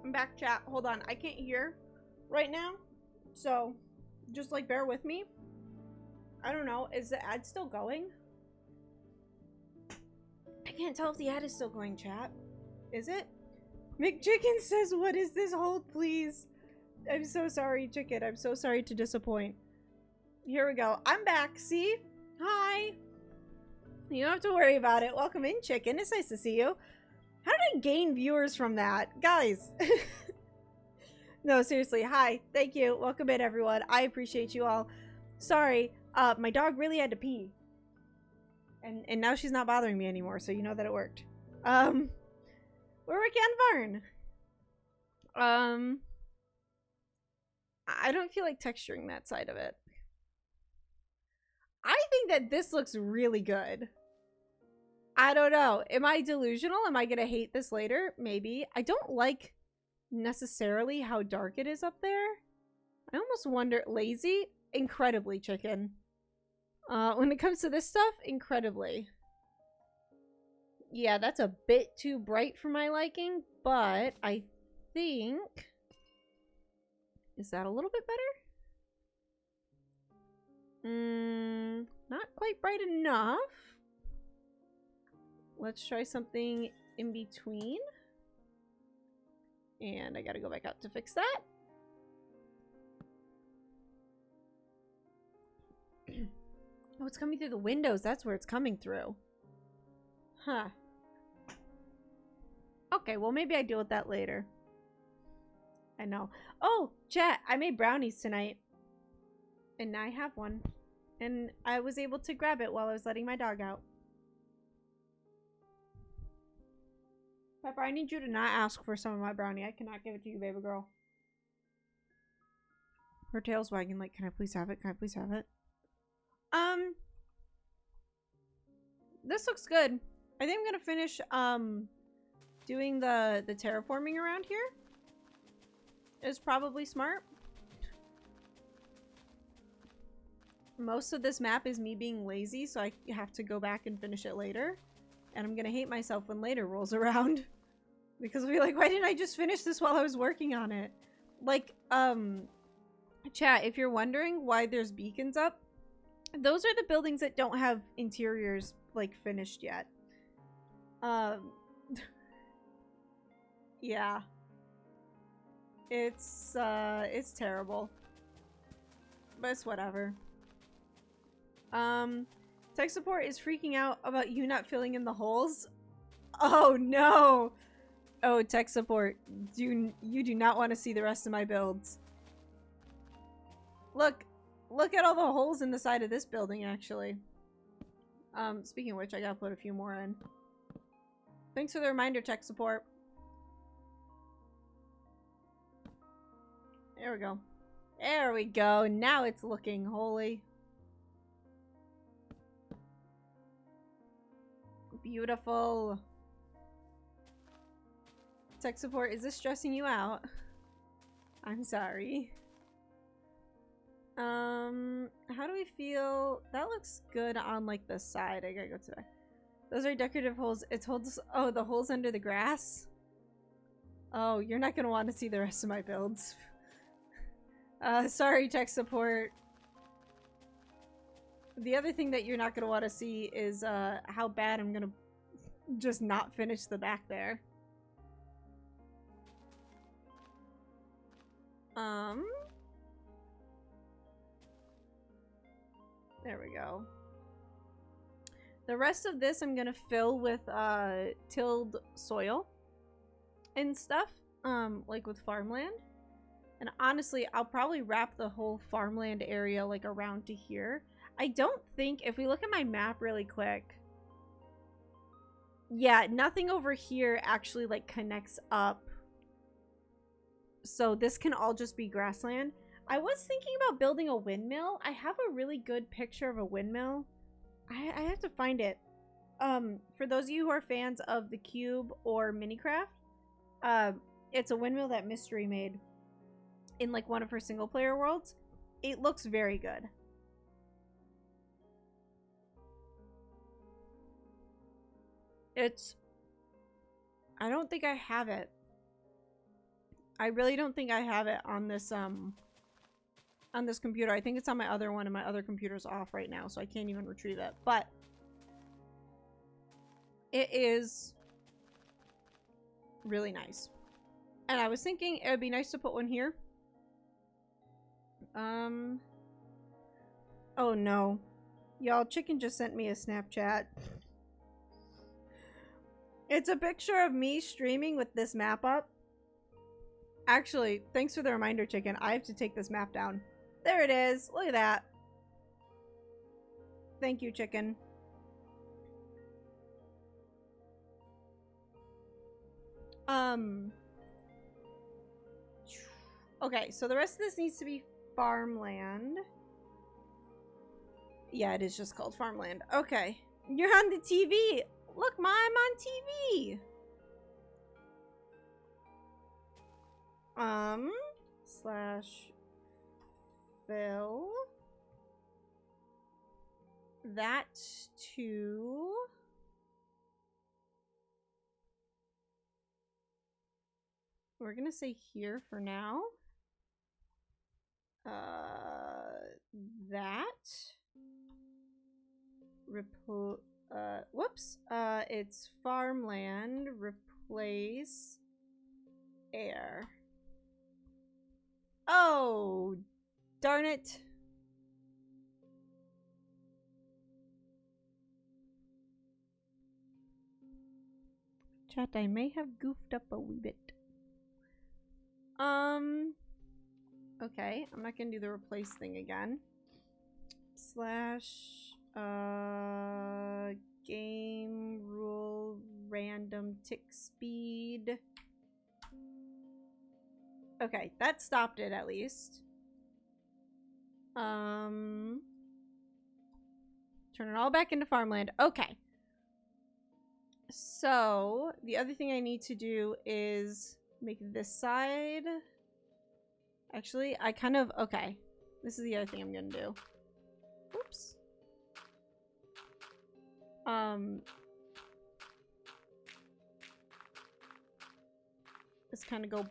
Speaker 1: I'm back, chat. Hold on. I can't hear right now. So, just like bear with me. I don't know. Is the ad still going? I can't tell if the ad is still going, chat. Is it? McChicken says, what is this? Hold, please. I'm so sorry, Chicken. I'm so sorry to disappoint. Here we go. I'm back. See? Hi. You don't have to worry about it. Welcome in, Chicken. It's nice to see you. How did I gain viewers from that? Guys. No, seriously. Hi. Thank you. Welcome in, everyone. I appreciate you all. Sorry. My dog really had to pee. And now she's not bothering me anymore, so you know that it worked. We're working on Barn. I don't feel like texturing that side of it. I think that this looks really good. I don't know. Am I delusional? Am I gonna hate this later? Maybe. I don't like necessarily how dark it is up there. I almost wonder... Lazy? Incredibly, Chicken. When it comes to this stuff, incredibly. Yeah, that's a bit too bright for my liking, but I think... Is that a little bit better? Not quite bright enough. Let's try something in between. And I gotta go back out to fix that. Oh, it's coming through the windows. That's where it's coming through. Huh. Okay, well maybe I deal with that later. I know. Oh, chat, I made brownies tonight. And I have one. And I was able to grab it while I was letting my dog out. Pepper, I need you to not ask for some of my brownie. I cannot give it to you, baby girl. Her tail's wagging like, can I please have it? Can I please have it? This looks good. I think I'm gonna finish, doing the terraforming around here. Is probably smart. Most of this map is me being lazy, so I have to go back and finish it later. And I'm gonna hate myself when later rolls around. Because I'll be like, why didn't I just finish this while I was working on it? Like, chat, if you're wondering why there's beacons up, those are the buildings that don't have interiors, like, finished yet. Yeah. It's terrible. But it's whatever. Tech support is freaking out about you not filling in the holes. Oh no! Oh, tech support, you do not want to see the rest of my builds. Look at all the holes in the side of this building, actually. Speaking of which, I gotta put a few more in. Thanks for the reminder, tech support. There we go. There we go. Now it's looking holy. Beautiful. Tech support, is this stressing you out? I'm sorry. How do we feel? That looks good on, like, the side. I gotta go to the back. Those are decorative holes. It's holes. Oh, the holes under the grass? Oh, you're not gonna want to see the rest of my builds. Sorry, tech support. The other thing that you're not gonna want to see is, how bad I'm gonna just not finish the back there. There we go. The rest of this I'm gonna fill with tilled soil and stuff, like with farmland. And honestly, I'll probably wrap the whole farmland area like around to here. I don't think, if we look at my map really quick, yeah, nothing over here actually like connects up. So this can all just be grassland. I was thinking about building a windmill. I have a really good picture of a windmill. I have to find it. For those of you who are fans of the Cube or Minecraft, it's a windmill that Mystery made in like one of her single player worlds. It looks very good. I don't think I have it. I really don't think I have it on this computer. I think it's on my other one, and my other computer's off right now, so I can't even retrieve it. But it is really nice. And I was thinking it would be nice to put one here. Oh no. Y'all, Chicken just sent me a Snapchat. It's a picture of me streaming with this map up. Actually, thanks for the reminder, Chicken. I have to take this map down. There it is. Look at that. Thank you, Chicken. Okay, so the rest of this needs to be farmland. Yeah, it is just called farmland. Okay. You're on the TV. Look, Ma, I'm on TV. Slash fill that to we're gonna say here for now. That whoops, it's farmland replace air. Oh, darn it. Chat, I may have goofed up a wee bit. Okay, I'm not gonna do the replace thing again. Slash, game rule random tick speed. Okay, that stopped it at least. Turn it all back into farmland. Okay. So, the other thing I need to do is make this side. Actually, okay. This is the other thing I'm gonna do. Oops. Let's kind of go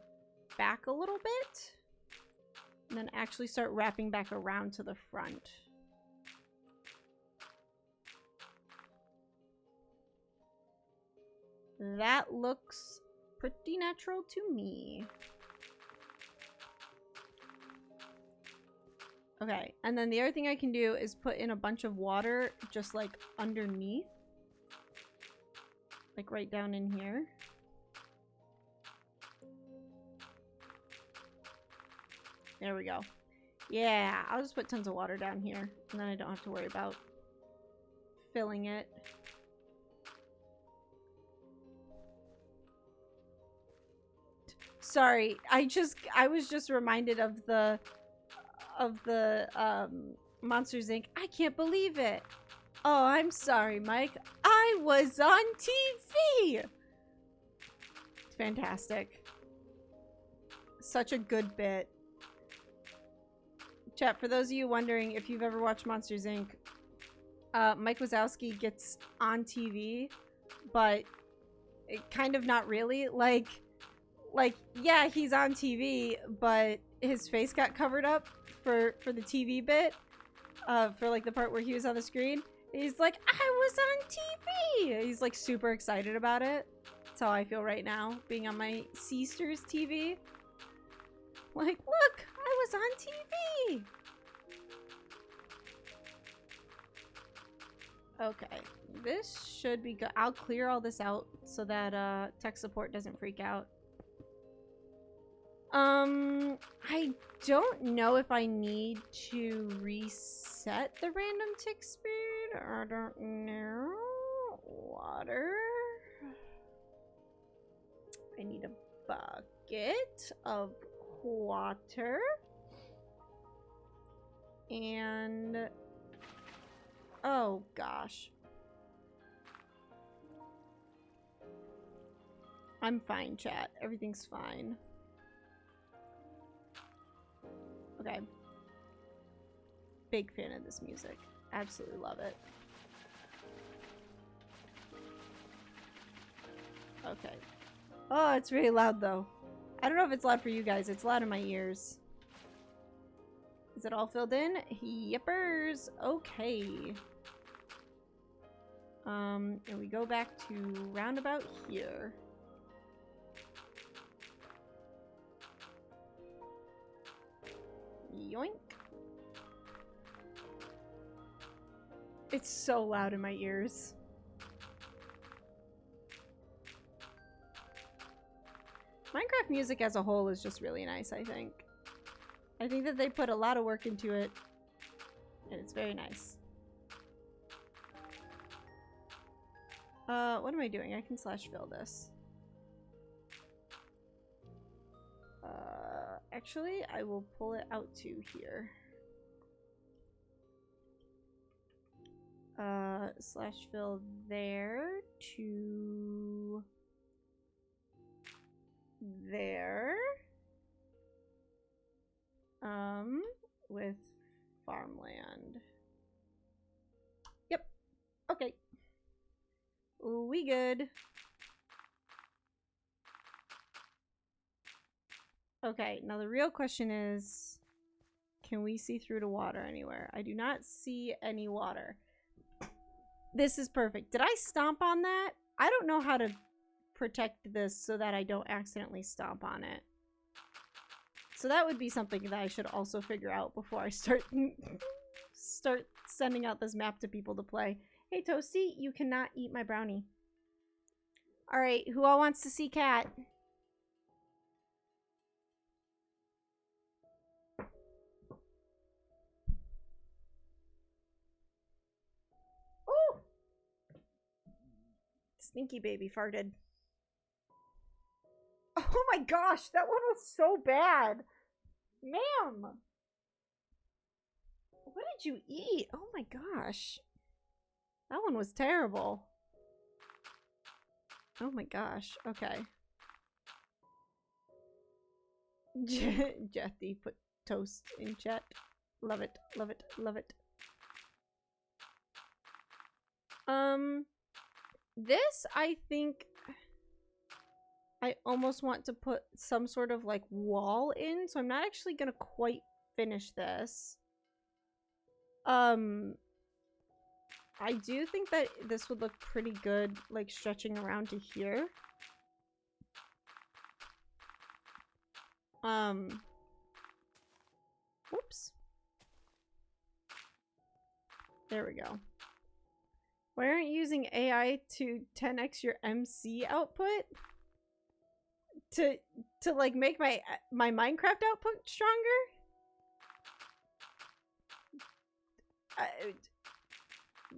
Speaker 1: back a little bit. And then actually start wrapping back around to the front. That looks pretty natural to me. Okay, and then the other thing I can do is put in a bunch of water just like underneath. Like right down in here. There we go. Yeah, I'll just put tons of water down here, and then I don't have to worry about filling it. Sorry, I was just reminded of the Monsters Inc. I can't believe it. Oh, I'm sorry, Mike. I was on TV. It's fantastic. Such a good bit. Chat, for those of you wondering if you've ever watched Monsters Inc., Mike Wazowski gets on TV, but kind of not really. Like, yeah, he's on TV, but his face got covered up for the TV bit, for like the part where he was on the screen. He's like, I was on TV! He's like super excited about it. That's how I feel right now, being on my sister's TV. Like, look, I was on TV! Okay, this should be good. I'll clear all this out so that tech support doesn't freak out. I don't know if I need to reset the random tick speed. I don't know. Water. I need a bucket of water. And... oh, gosh. I'm fine, chat. Everything's fine. Okay. Big fan of this music. Absolutely love it. Okay. Oh, it's really loud though. I don't know if it's loud for you guys. It's loud in my ears. Is it all filled in? Yippers. Okay. And we go back to roundabout here. Yoink. It's so loud in my ears. Minecraft music as a whole is just really nice, I think. I think that they put a lot of work into it, and it's very nice. What am I doing? I can slash fill this. Actually, I will pull it out to here. Slash fill there to there. With farmland. Yep. Okay. We good. Okay, now the real question is, can we see through to water anywhere? I do not see any water. This is perfect. Did I stomp on that? I don't know how to protect this so that I don't accidentally stomp on it. So that would be something that I should also figure out before I start sending out this map to people to play. Hey Toasty, you cannot eat my brownie. Alright, who all wants to see Cat? Oh! Stinky baby farted. Oh my gosh, that one was so bad. Ma'am! What did you eat? Oh my gosh. That one was terrible. Oh my gosh. Okay. Jetty put toast in chat. Love it, love it, love it. This, I think, I almost want to put some sort of like wall in, so I'm not actually gonna quite finish this. I do think that this would look pretty good, like stretching around to here. Whoops. There we go. Why aren't you using AI to 10x your MC output? To like make my Minecraft output stronger?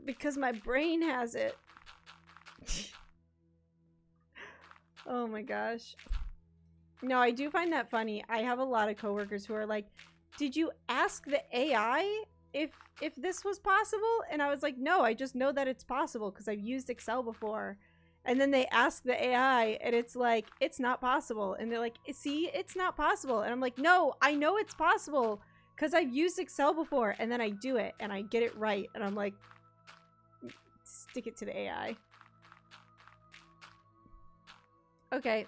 Speaker 1: Because my brain has it. Oh my gosh. No, I do find that funny. I have a lot of coworkers who are like, did you ask the AI if this was possible? And I was like, no, I just know that it's possible because I've used Excel before. And then they ask the AI and it's like, it's not possible. And they're like, see, it's not possible. And I'm like, no, I know it's possible because I've used Excel before. And then I do it and I get it right. And I'm like, stick it to the AI. Okay.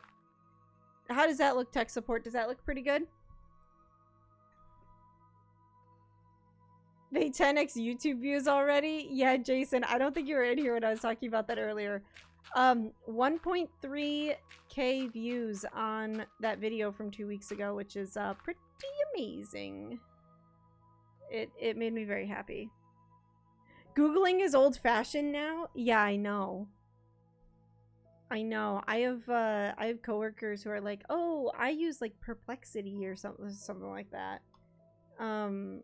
Speaker 1: How does that look, tech support? Does that look pretty good? They 10x YouTube views already? Yeah, Jason, I don't think you were in here when I was talking about that earlier. 1.3k views on that video from 2 weeks ago, which is pretty amazing. It made me very happy. Googling is old-fashioned now? Yeah, I know. I know. I have coworkers who are like, "Oh, I use like Perplexity or something like that." I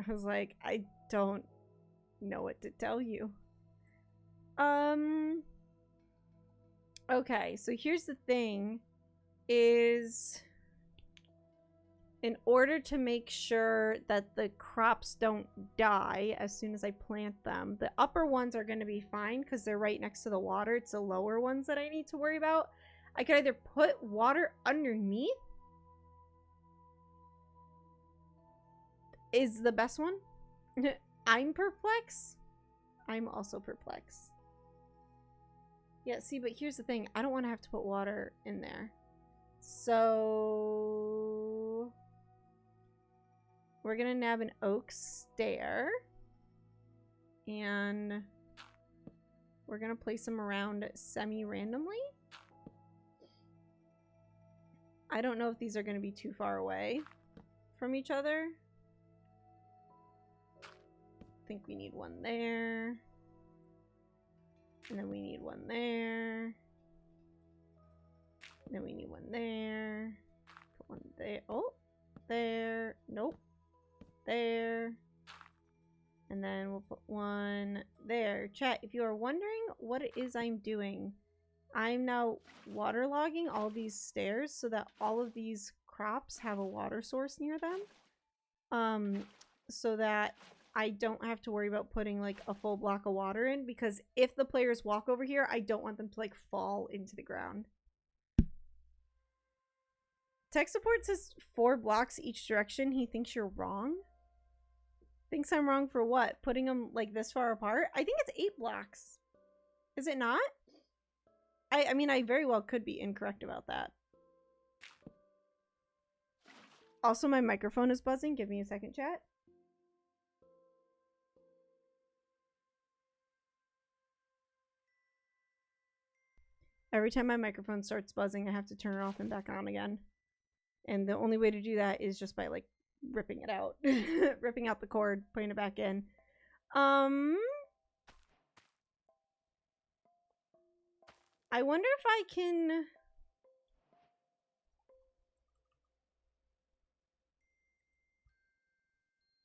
Speaker 1: was like, I don't know what to tell you. Okay, so here's the thing is in order to make sure that the crops don't die as soon as I plant them, the upper ones are going to be fine because they're right next to the water. It's the lower ones that I need to worry about. I could either put water underneath is the best one. I'm perplexed. I'm also perplexed. Yeah, see, but here's the thing. I don't want to have to put water in there. So we're gonna nab an oak stair and we're gonna place them around semi-randomly. I don't know if these are gonna be too far away from each other. I think we need one there. And then we need one there. And then we need one there. Put one there. Oh, there. Nope. There. And then we'll put one there. Chat, if you are wondering what it is I'm doing, I'm now waterlogging all these stairs so that all of these crops have a water source near them. So that I don't have to worry about putting like a full block of water in, because if the players walk over here, I don't want them to like fall into the ground. Tech support says 4 blocks each direction. He thinks you're wrong. Thinks I'm wrong for what? Putting them like this far apart? I think it's 8 blocks. Is it not? I mean, I very well could be incorrect about that. Also, my microphone is buzzing. Give me a second, chat. Every time my microphone starts buzzing, I have to turn it off and back on again. And the only way to do that is just by like ripping it out. Ripping out the cord, putting it back in. I wonder if I can...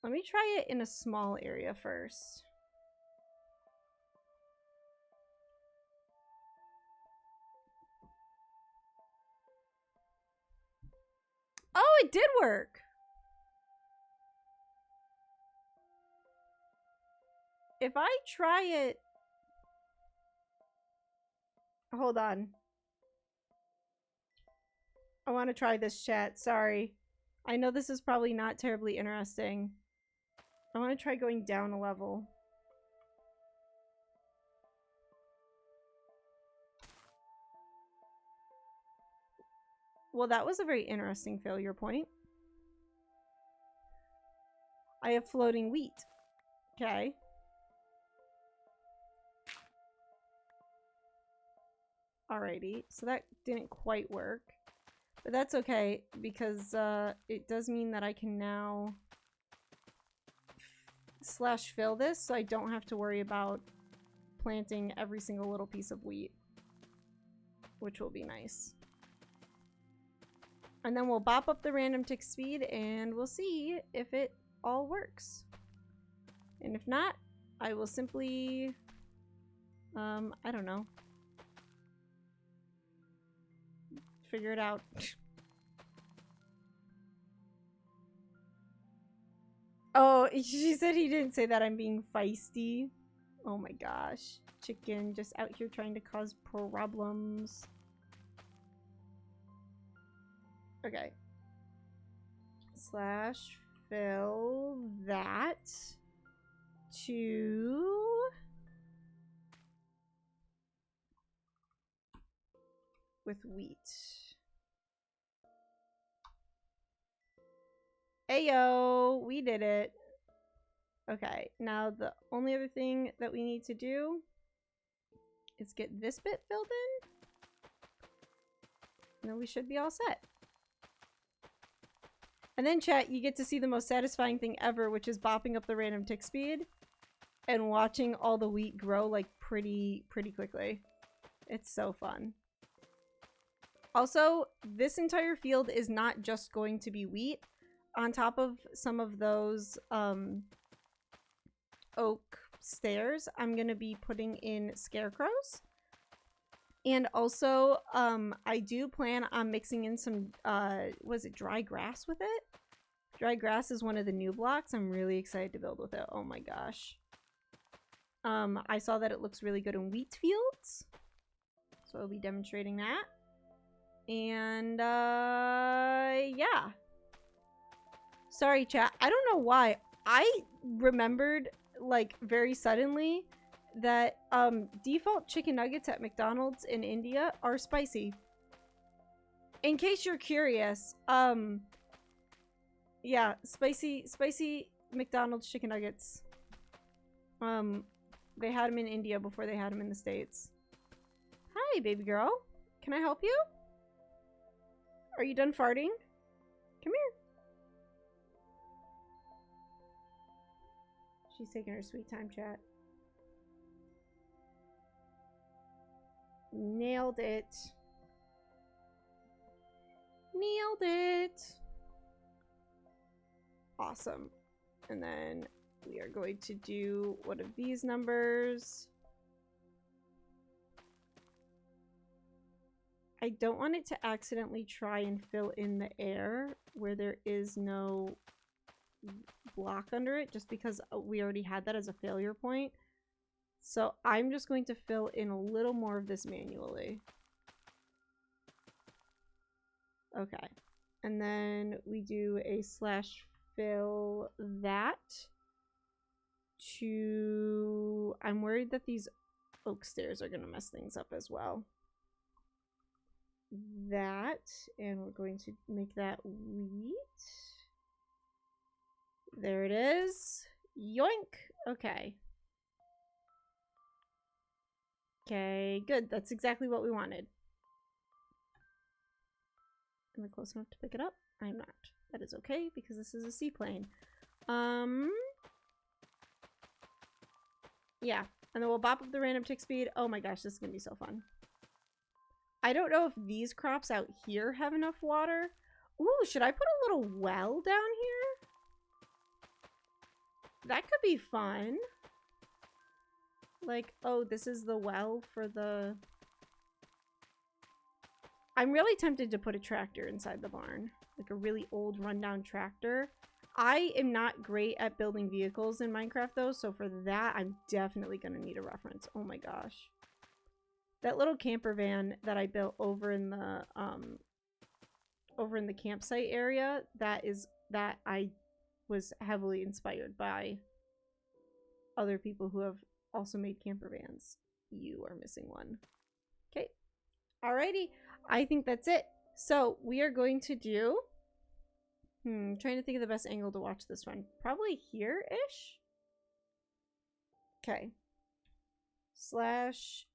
Speaker 1: Let me try it in a small area first. Oh, it did work! If I try it... Hold on. I want to try this, chat. Sorry. I know this is probably not terribly interesting. I want to try going down a level. Well, that was a very interesting failure point. I have floating wheat. Okay. Alrighty. So that didn't quite work. But that's okay, because it does mean that I can now slash fill this, so I don't have to worry about planting every single little piece of wheat, which will be nice. And then we'll bop up the random tick speed and we'll see if it all works. And if not, I will simply, I don't know, figure it out. Oh, she said he didn't say that. I'm being feisty. Oh my gosh. Chicken just out here trying to cause problems. Okay. Slash fill that to with wheat. Ayo, we did it. Okay, now the only other thing that we need to do is get this bit filled in. And then we should be all set. And then, chat, you get to see the most satisfying thing ever, which is bopping up the random tick speed and watching all the wheat grow, like, pretty quickly. It's so fun. Also, this entire field is not just going to be wheat. On top of some of those oak stairs, I'm going to be putting in scarecrows. And also, I do plan on mixing in some, was it dry grass with it? Dry grass is one of the new blocks. I'm really excited to build with it. Oh my gosh. I saw that it looks really good in wheat fields. So I'll be demonstrating that. And, yeah. Sorry, chat. I don't know why. I remembered, like, very suddenly that default chicken nuggets at McDonald's in India are spicy. In case you're curious, yeah, spicy McDonald's chicken nuggets. They had them in India before they had them in the States. Hi, baby girl. Can I help you? Are you done farting? Come here. She's taking her sweet time, chat. Nailed it. Nailed it. Awesome. And then we are going to do one of these numbers. I don't want it to accidentally try and fill in the air where there is no block under it, just because we already had that as a failure point. So I'm just going to fill in a little more of this manually. Okay. And then we do a slash fill that to... I'm worried that these oak stairs are going to mess things up as well. That, and we're going to make that wheat. There it is. Yoink! Okay. Okay, good. That's exactly what we wanted. Am I close enough to pick it up? I'm not. That is okay, because this is a seaplane. Yeah. And then we'll bop up the random tick speed. Oh my gosh, this is gonna be so fun. I don't know if these crops out here have enough water. Ooh, should I put a little well down here? That could be fun. Like, oh, this is the well for the... I'm really tempted to put a tractor inside the barn. Like a really old rundown tractor. I am not great at building vehicles in Minecraft though, so for that, I'm definitely going to need a reference. Oh my gosh. That little camper van that I built over in the campsite area, that I was heavily inspired by other people who have also made camper vans. You are missing one. Okay. Alrighty. I think that's it. So we are going to do... trying to think of the best angle to watch this one. Probably here-ish? Okay. Slash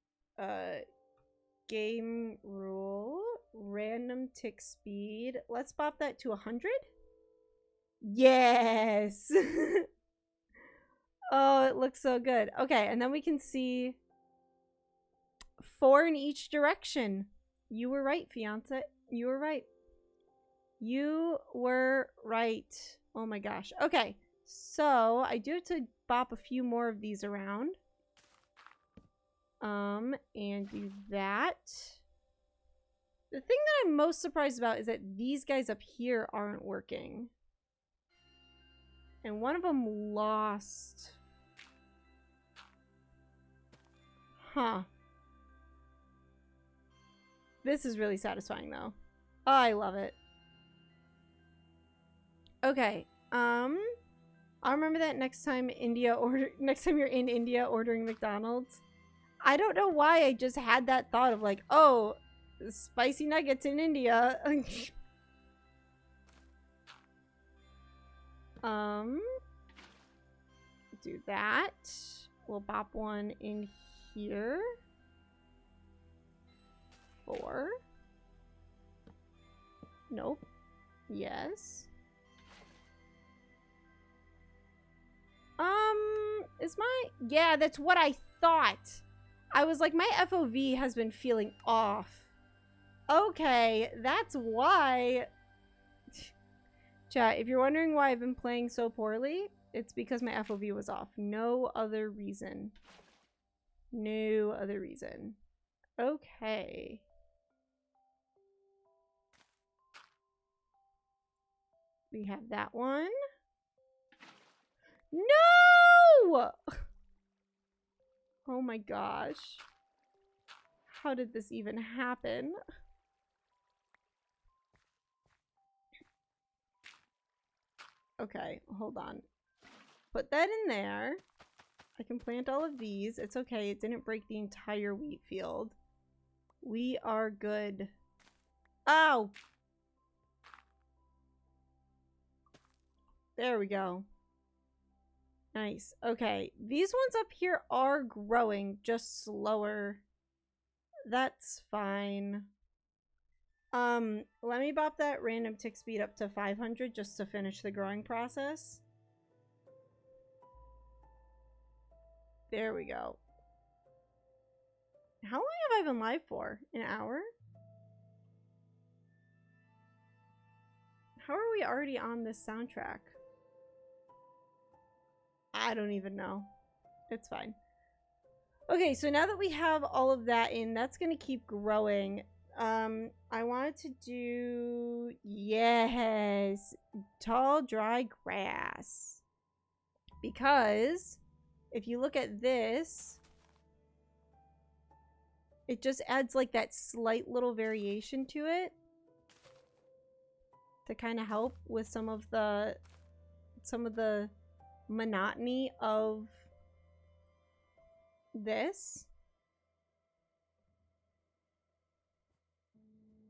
Speaker 1: game rule. Random tick speed. Let's bop that to 100. Yes! Oh, it looks so good. Okay, and then we can see 4 in each direction. You were right, fiance. You were right. You were right. Oh my gosh. Okay, so I do have to bop a few more of these around. And do that. The thing that I'm most surprised about is that these guys up here aren't working. And one of them lost. Huh. This is really satisfying though. Oh, I love it. Okay. I'll remember that next time you're in India ordering McDonald's. I don't know why I just had that thought of like, oh, spicy nuggets in India. Do that. We'll bop one in here. 4. Nope. Yes. Is my... Yeah, that's what I thought. I was like, my FOV has been feeling off. Okay, that's why... Chat, if you're wondering why I've been playing so poorly, it's because my FOV was off. No other reason. No other reason. Okay. We have that one. No! Oh my gosh. How did this even happen? Okay, hold on. Put that in there. I can plant all of these. It's okay. It didn't break the entire wheat field. We are good. Ow! There we go. Nice. Okay. These ones up here are growing, just slower. That's fine. Let me bop that random tick speed up to 500 just to finish the growing process. There we go. How long have I been live for? An hour? How are we already on this soundtrack? I don't even know. It's fine. Okay, so now that we have all of that in, that's going to keep growing. I wanted to do... Yes! Tall, dry grass. Because if you look at this, it just adds like that slight little variation to it to kind of help with some of the monotony of this.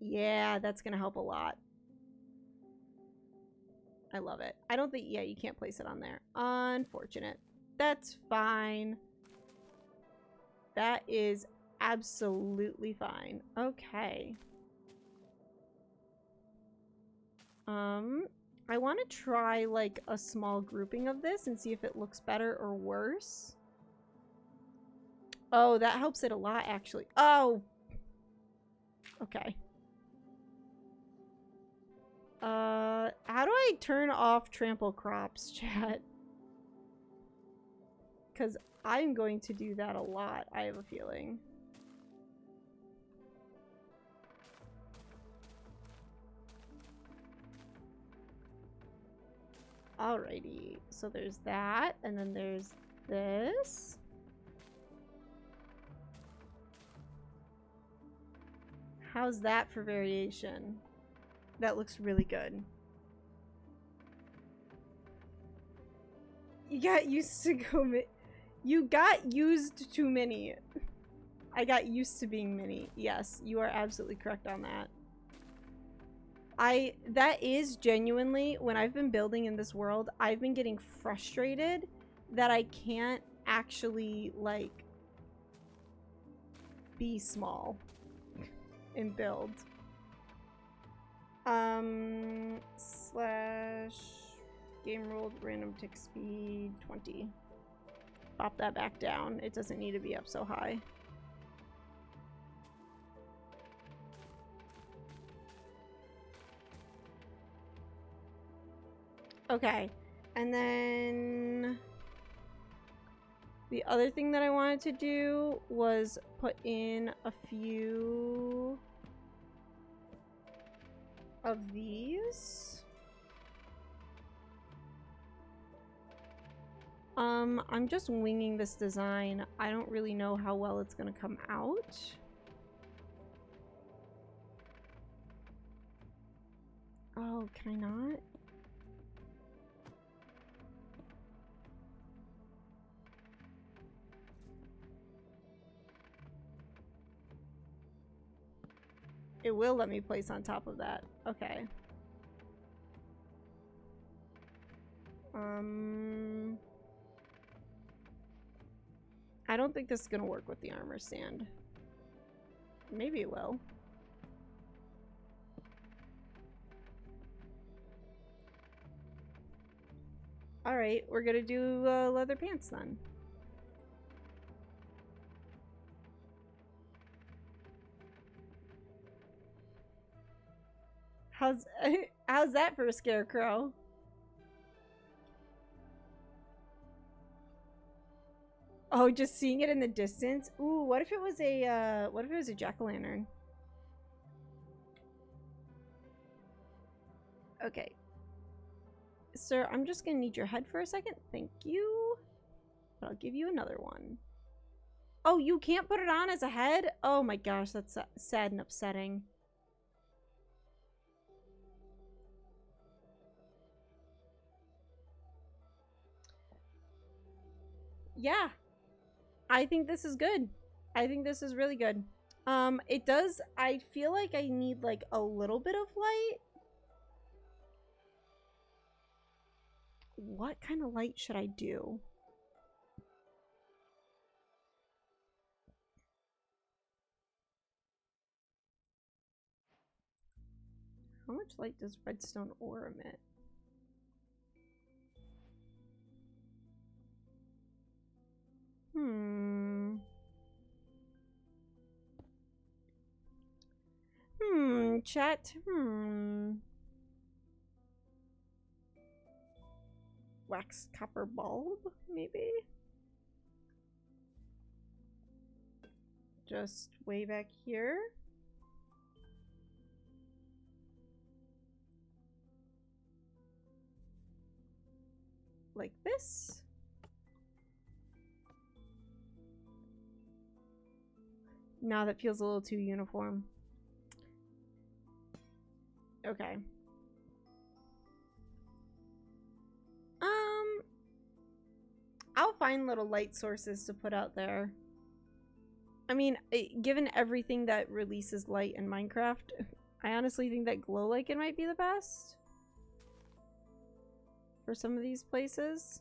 Speaker 1: Yeah, that's gonna help a lot. I love it. I don't think... Yeah, you can't place it on there. Unfortunate. That's fine. That is absolutely fine. Okay. I want to try like a small grouping of this and see if it looks better or worse. Oh, that helps it a lot actually. Oh! Okay. How do I turn off trample crops, chat? Because I'm going to do that a lot, I have a feeling. Alrighty, so there's that, and then there's this. How's that for variation? That looks really good. You got used to You got used to mini. I got used to being mini. Yes, you are absolutely correct on that. That is genuinely, when I've been building in this world, I've been getting frustrated that I can't actually, like, be small and build. Slash game ruled random tick speed 20. Pop that back down. It doesn't need to be up so high. Okay, and then the other thing that I wanted to do was put in a few of these. I'm just winging this design. I don't really know how well it's gonna come out. Oh, can I not? It will let me place on top of that. Okay. I don't think this is gonna work with the armor stand. Maybe it will. Alright, we're gonna do leather pants then. How's that for a scarecrow? Oh, just seeing it in the distance? Ooh, what if it was a jack-o'-lantern? Okay. Sir, I'm just gonna need your head for a second. Thank you. But I'll give you another one. Oh, you can't put it on as a head? Oh my gosh, that's sad and upsetting. Yeah. I think this is good. I think this is really good. It does, I feel like I need like a little bit of light. What kind of light should I do? How much light does redstone ore emit? Chat. Wax copper bulb, maybe? Just way back here. Like this. Nah, that feels a little too uniform. Okay. I'll find little light sources to put out there. I mean, given everything that releases light in Minecraft, I honestly think that glow like it might be the best for some of these places.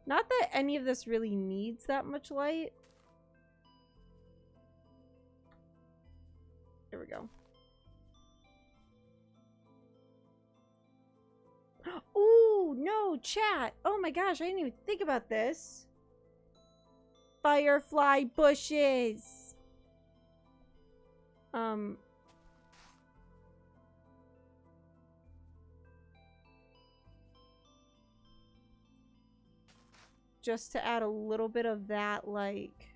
Speaker 1: Not that any of this really needs that much light. There we go. Ooh, no, chat. Oh my gosh, I didn't even think about this. Firefly bushes. Just to add a little bit of that, like...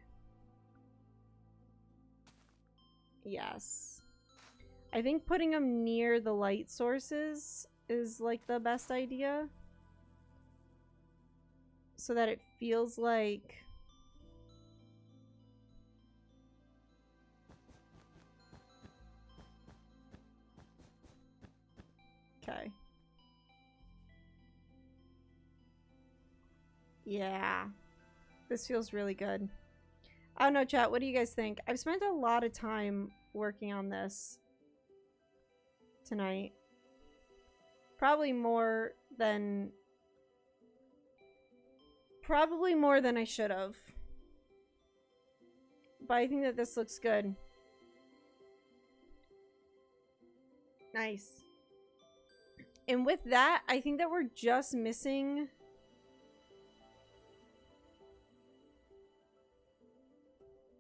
Speaker 1: Yes. I think putting them near the light sources is like the best idea, so that it feels like okay. Yeah, this feels really good. I don't know, chat, what do you guys think? I've spent a lot of time working on this. tonight. Probably more than I should have. But I think that this looks good. Nice. And with that, I think that we're just missing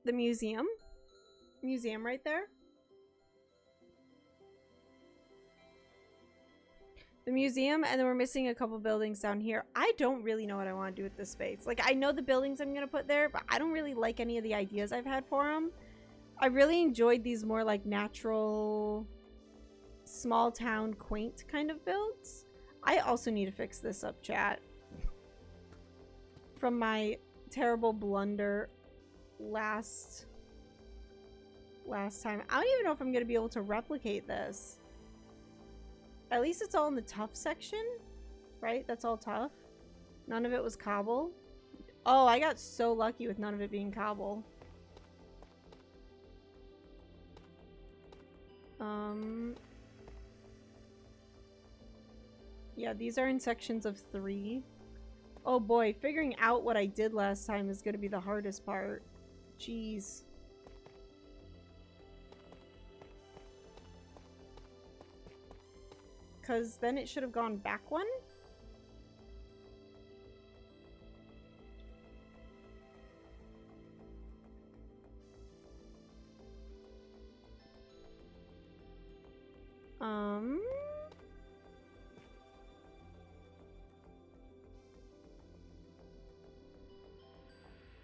Speaker 1: the museum. Museum right there. The museum, and then we're missing a couple buildings down here. I don't really know what I want to do with this space. Like, I know the buildings I'm going to put there, but I don't really like any of the ideas I've had for them. I really enjoyed these more like natural, small town, quaint kind of builds. I also need to fix this up, chat. From my terrible blunder last time. I don't even know if I'm going to be able to replicate this. At least it's all in the tough section, right? That's all tough. None of it was cobble. Oh, I got so lucky with none of it being cobble. Yeah, these are in sections of 3. Oh boy, figuring out what I did last time is going to be the hardest part. Jeez. Because then it should have gone back one.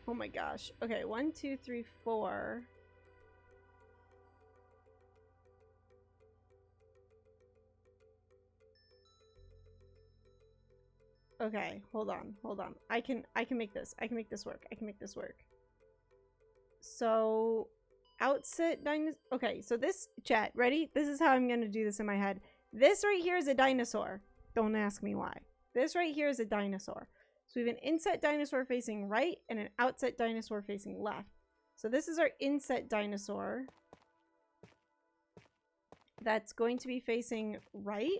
Speaker 1: Oh my gosh. Okay, 1, 2, 3, 4. Okay, hold on. I can make this. I can make this work. So, outset dinosaur. Okay, so this, chat, ready? This is how I'm gonna do this in my head. This right here is a dinosaur. Don't ask me why. This right here is a dinosaur. So we have an inset dinosaur facing right and an outset dinosaur facing left. So this is our inset dinosaur. That's going to be facing right.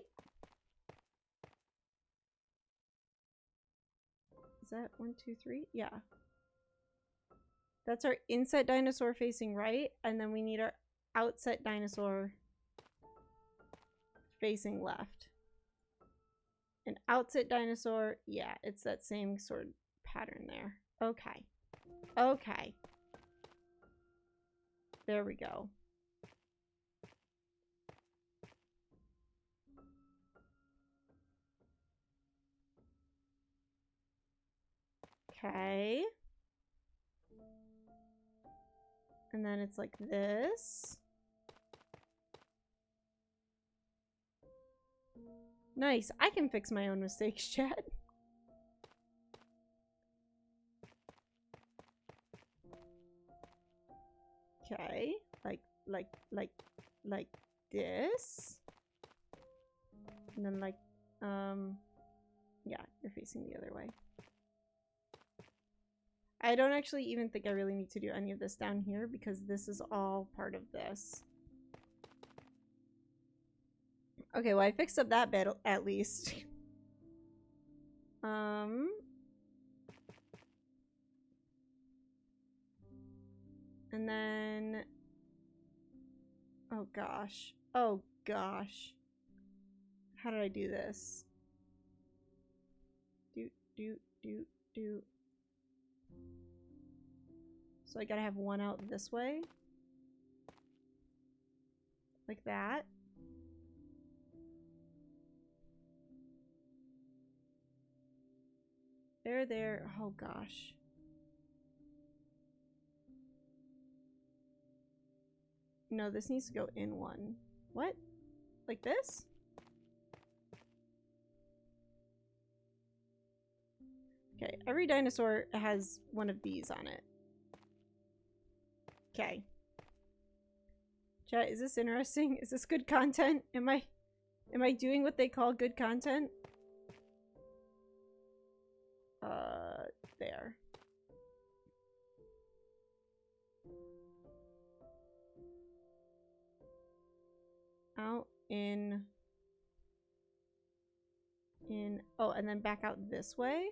Speaker 1: Is that 1, 2, 3? Yeah. That's our inset dinosaur facing right, and then we need our outset dinosaur facing left. An outset dinosaur, yeah, it's that same sort of pattern there. Okay. Okay. There we go. Okay. And then it's like this. Nice. I can fix my own mistakes, chat. Okay. Like this. And then like, yeah, you're facing the other way. I don't actually even think I really need to do any of this down here because this is all part of this. Okay, well I fixed up that bit at least. And then... Oh gosh. Oh gosh. How did I do this? Do. So I gotta have one out this way. Like that. There. Oh gosh. No, this needs to go in one. What? Like this? Okay, every dinosaur has one of these on it. Okay. Chat, is this interesting? Is this good content? Am I doing what they call good content? There. in, oh, and then back out this way.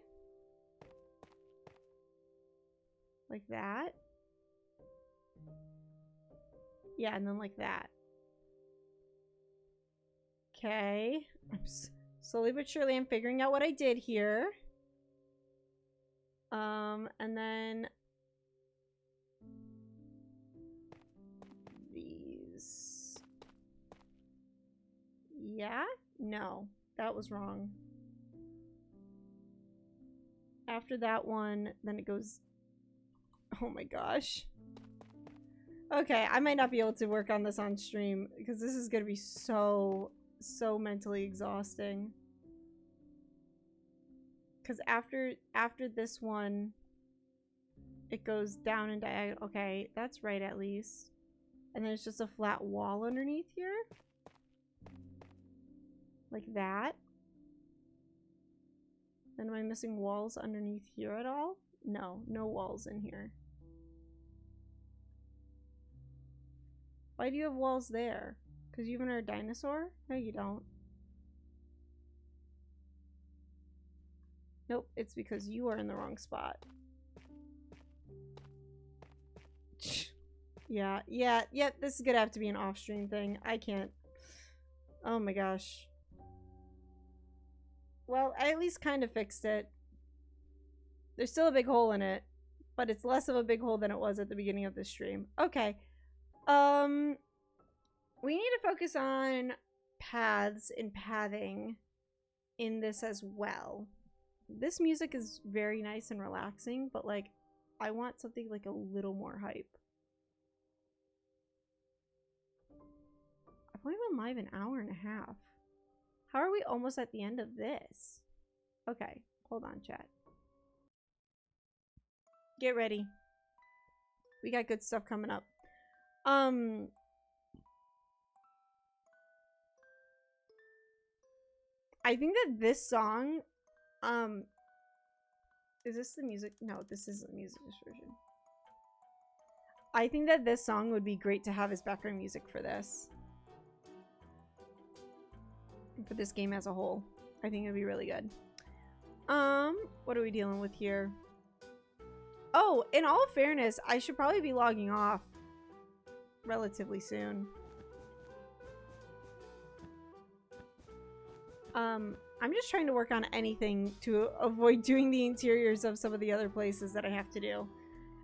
Speaker 1: Like that. Yeah, and then like that. Okay. Slowly but surely I'm figuring out what I did here. And then these. Yeah? No, that was wrong. After that one, then it goes... Oh my gosh. Okay, I might not be able to work on this on stream because this is gonna be so mentally exhausting. Because after this one, it goes down and diagonal. Okay, that's right at least. And then it's just a flat wall underneath here. Like that. Then am I missing walls underneath here at all? No, no walls in here. Why do you have walls there? Because you even are a dinosaur? No, you don't. Nope, it's because you are in the wrong spot. Yeah, this is gonna have to be an off-stream thing. I can't. Oh my gosh. Well, I at least kind of fixed it. There's still a big hole in it, but it's less of a big hole than it was at the beginning of the stream. Okay. We need to focus on paths and pathing in this as well. This music is very nice and relaxing, but like, I want something like a little more hype. I've only been live an hour and a half. How are we almost at the end of this? Okay, hold on, chat. Get ready. We got good stuff coming up. I think that this song, is this the music? No, this isn't the music version. I think that this song would be great to have as background music for this. For this game as a whole. I think it'd be really good. What are we dealing with here? Oh, in all fairness, I should probably be logging off relatively soon. I'm just trying to work on anything to avoid doing the interiors of some of the other places that I have to do.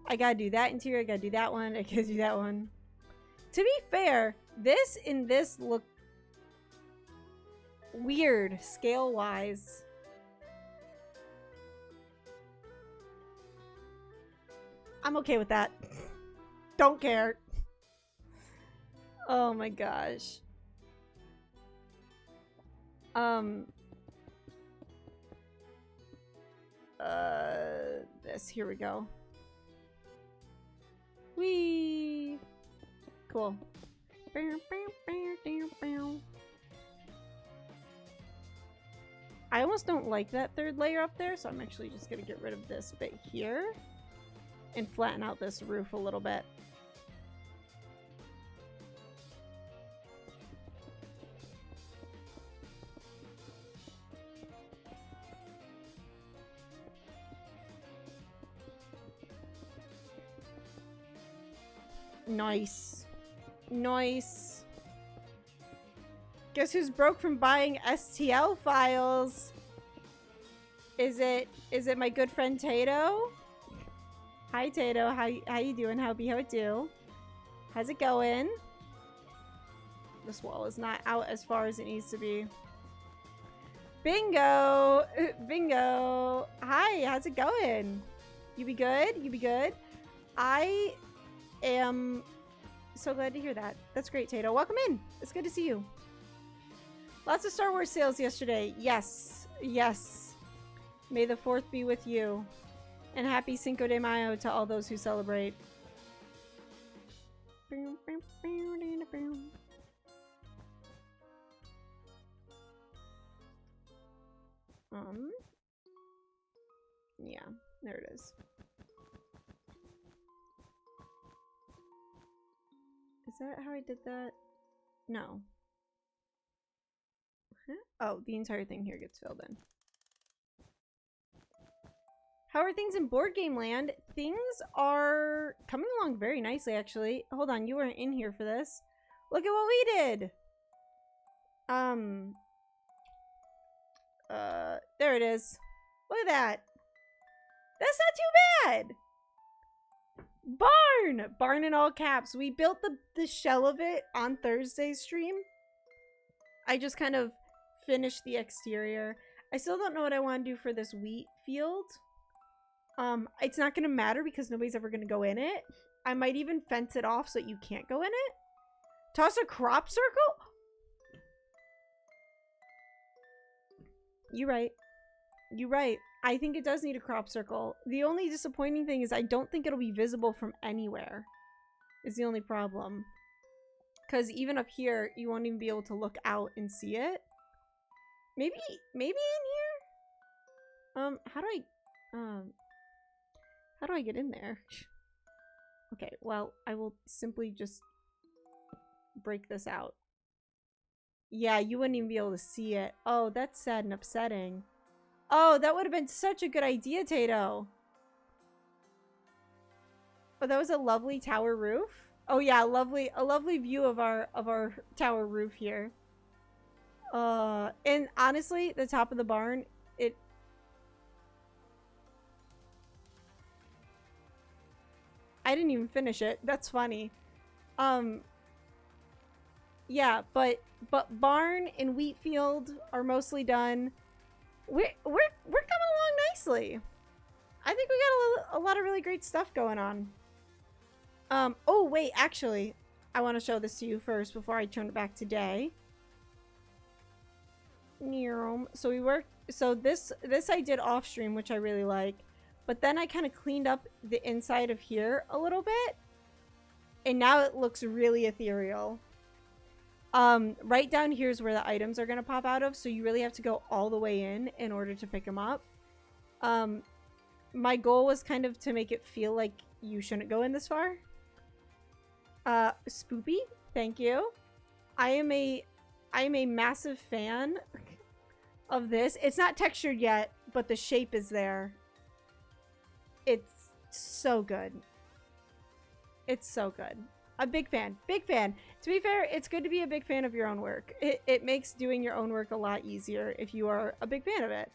Speaker 1: I gotta do that interior, I gotta do that one, I gotta do that one. To be fair, this and this look weird scale-wise. I'm okay with that. Don't care. Oh my gosh. This, here we go. Whee! Cool. I almost don't like that third layer up there, so I'm actually just gonna get rid of this bit here and flatten out this roof a little bit. Nice. Nice. Guess who's broke from buying STL files? Is it my good friend Tato? Hi Tato, how you doing? How it do? How's it going? This wall is not out as far as it needs to be. Bingo! Bingo! Hi, how's it going? You be good? You be good? I am so glad to hear that. That's great, Tato. Welcome in. It's good to see you. Lots of Star Wars sales yesterday. Yes. Yes. May the 4th be with you. And happy Cinco de Mayo to all those who celebrate. Yeah, there it is. Is that how I did that? No. Oh, the entire thing here gets filled in. How are things in board game land? Things are coming along very nicely, actually. Hold on, you weren't in here for this. Look at what we did. There it is. Look at that. That's not too bad. Barn! Barn in all caps. We built the shell of it on Thursday's stream. I just kind of finished the exterior. I still don't know what I want to do for this wheat field. It's not going to matter because nobody's ever going to go in it. I might even fence it off so that you can't go in it. Toss a crop circle? You're right. You're right. I think it does need a crop circle. The only disappointing thing is I don't think it'll be visible from anywhere. Is the only problem. Because even up here, you won't even be able to look out and see it. Maybe in here? How do I get in there? Okay, well, I will simply just break this out. Yeah, you wouldn't even be able to see it. Oh, that's sad and upsetting. Oh, that would have been such a good idea, Tato. Oh, that was a lovely tower roof. Oh yeah, a lovely view of our tower roof here. And honestly, the top of the barn, I didn't even finish it. That's funny. Yeah, but barn and wheat field are mostly done. We're coming along nicely. I think we got a lot of really great stuff going on. Oh wait, actually, I want to show this to you first before I turn it back to day. So this I did off stream, which I really like. But then I kind of cleaned up the inside of here a little bit. And now it looks really ethereal. Right down here is where the items are going to pop out of. So you really have to go all the way in order to pick them up. My goal was kind of to make it feel like you shouldn't go in this far. Spoopy, thank you. I am a massive fan of this. It's not textured yet, but the shape is there. It's so good. It's so good. A big fan. Big fan. To be fair, it's good to be a big fan of your own work. It makes doing your own work a lot easier if you are a big fan of it.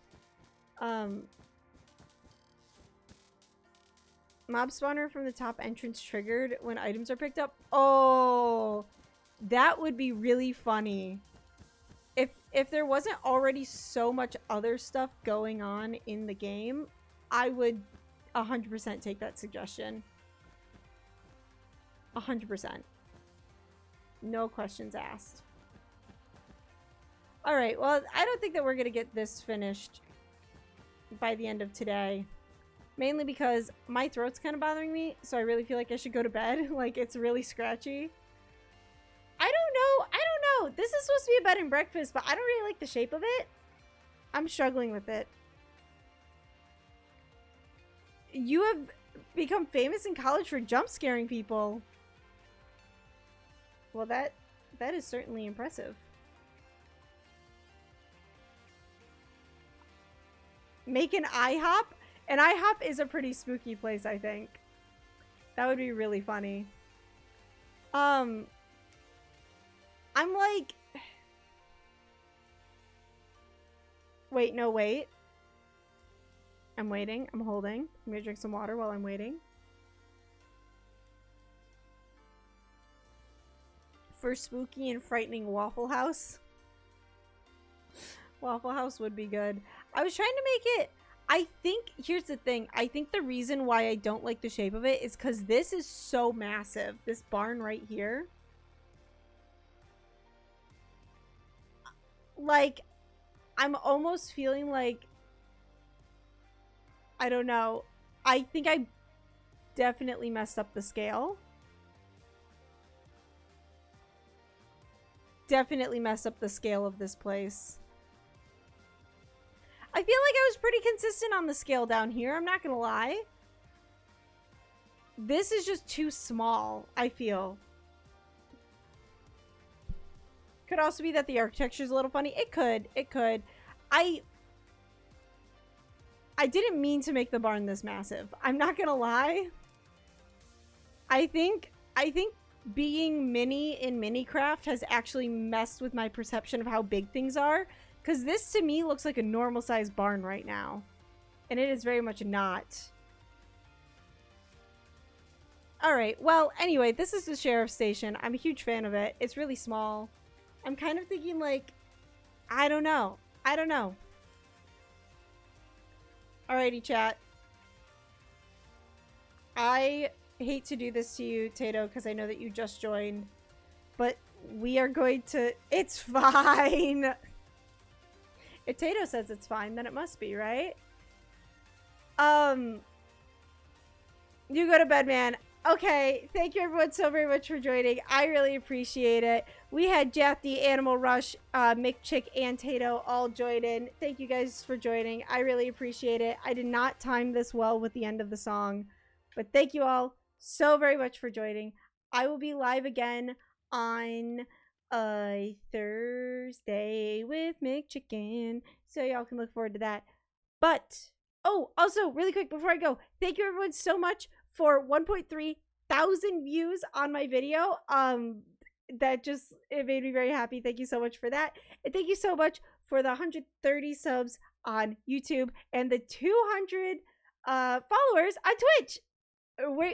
Speaker 1: Mob spawner from the top entrance triggered when items are picked up. Oh, that would be really funny. If there wasn't already so much other stuff going on in the game, I would 100% take that suggestion. 100%. No questions asked. Alright, well, I don't think that we're going to get this finished by the end of today. Mainly because my throat's kind of bothering me, so I really feel like I should go to bed. Like, it's really scratchy. I don't know. This is supposed to be a bed and breakfast, but I don't really like the shape of it. I'm struggling with it. You have become famous in college for jump scaring people. Well, that is certainly impressive. Make an IHOP? An IHOP is a pretty spooky place, I think. That would be really funny. I'm like... Wait, no, wait. I'm waiting. I'm holding. I'm gonna drink some water while I'm waiting. For spooky and frightening Waffle House. Waffle House would be good. I was trying to make it... I think... Here's the thing. I think the reason why I don't like the shape of it is because this is so massive. This barn right here. Like, I'm almost feeling like... I don't know. I think I definitely messed up the scale. Definitely messed up the scale of this place. I feel like I was pretty consistent on the scale down here. I'm not gonna lie. This is just too small, I feel. Could also be that the architecture is a little funny. It could. It could. I didn't mean to make the barn this massive. I'm not gonna lie. I think being mini in Minecraft has actually messed with my perception of how big things are. Because this to me looks like a normal sized barn right now. And it is very much not. Alright, well, anyway, this is the sheriff's station. I'm a huge fan of it. It's really small. I'm kind of thinking, like, I don't know. I don't know. Alrighty, chat. I hate to do this to you, Tato, because I know that you just joined. But we are going to... It's fine! If Tato says it's fine, then it must be, right? You go to bed, man. Okay, thank you everyone so very much for joining. I really appreciate it. We had Jack the Animal Rush, Mick Chick, and Tato all join in. Thank you guys for joining. I really appreciate it. I did not time this well with the end of the song, but thank you all so very much for joining. I will be live again on Thursday with Mick Chicken, so y'all can look forward to that. But oh, also really quick before I go, thank you everyone so much for 1.3 thousand views on my video. That just, it made me very happy. Thank you so much for that. And thank you so much for the 130 subs on YouTube and the 200 followers on Twitch.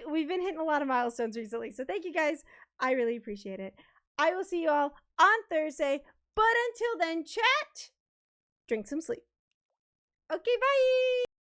Speaker 1: We've been hitting a lot of milestones recently, so thank you guys. I really appreciate it. I will see you all on Thursday, but until then, chat, drink some sleep. Okay, bye.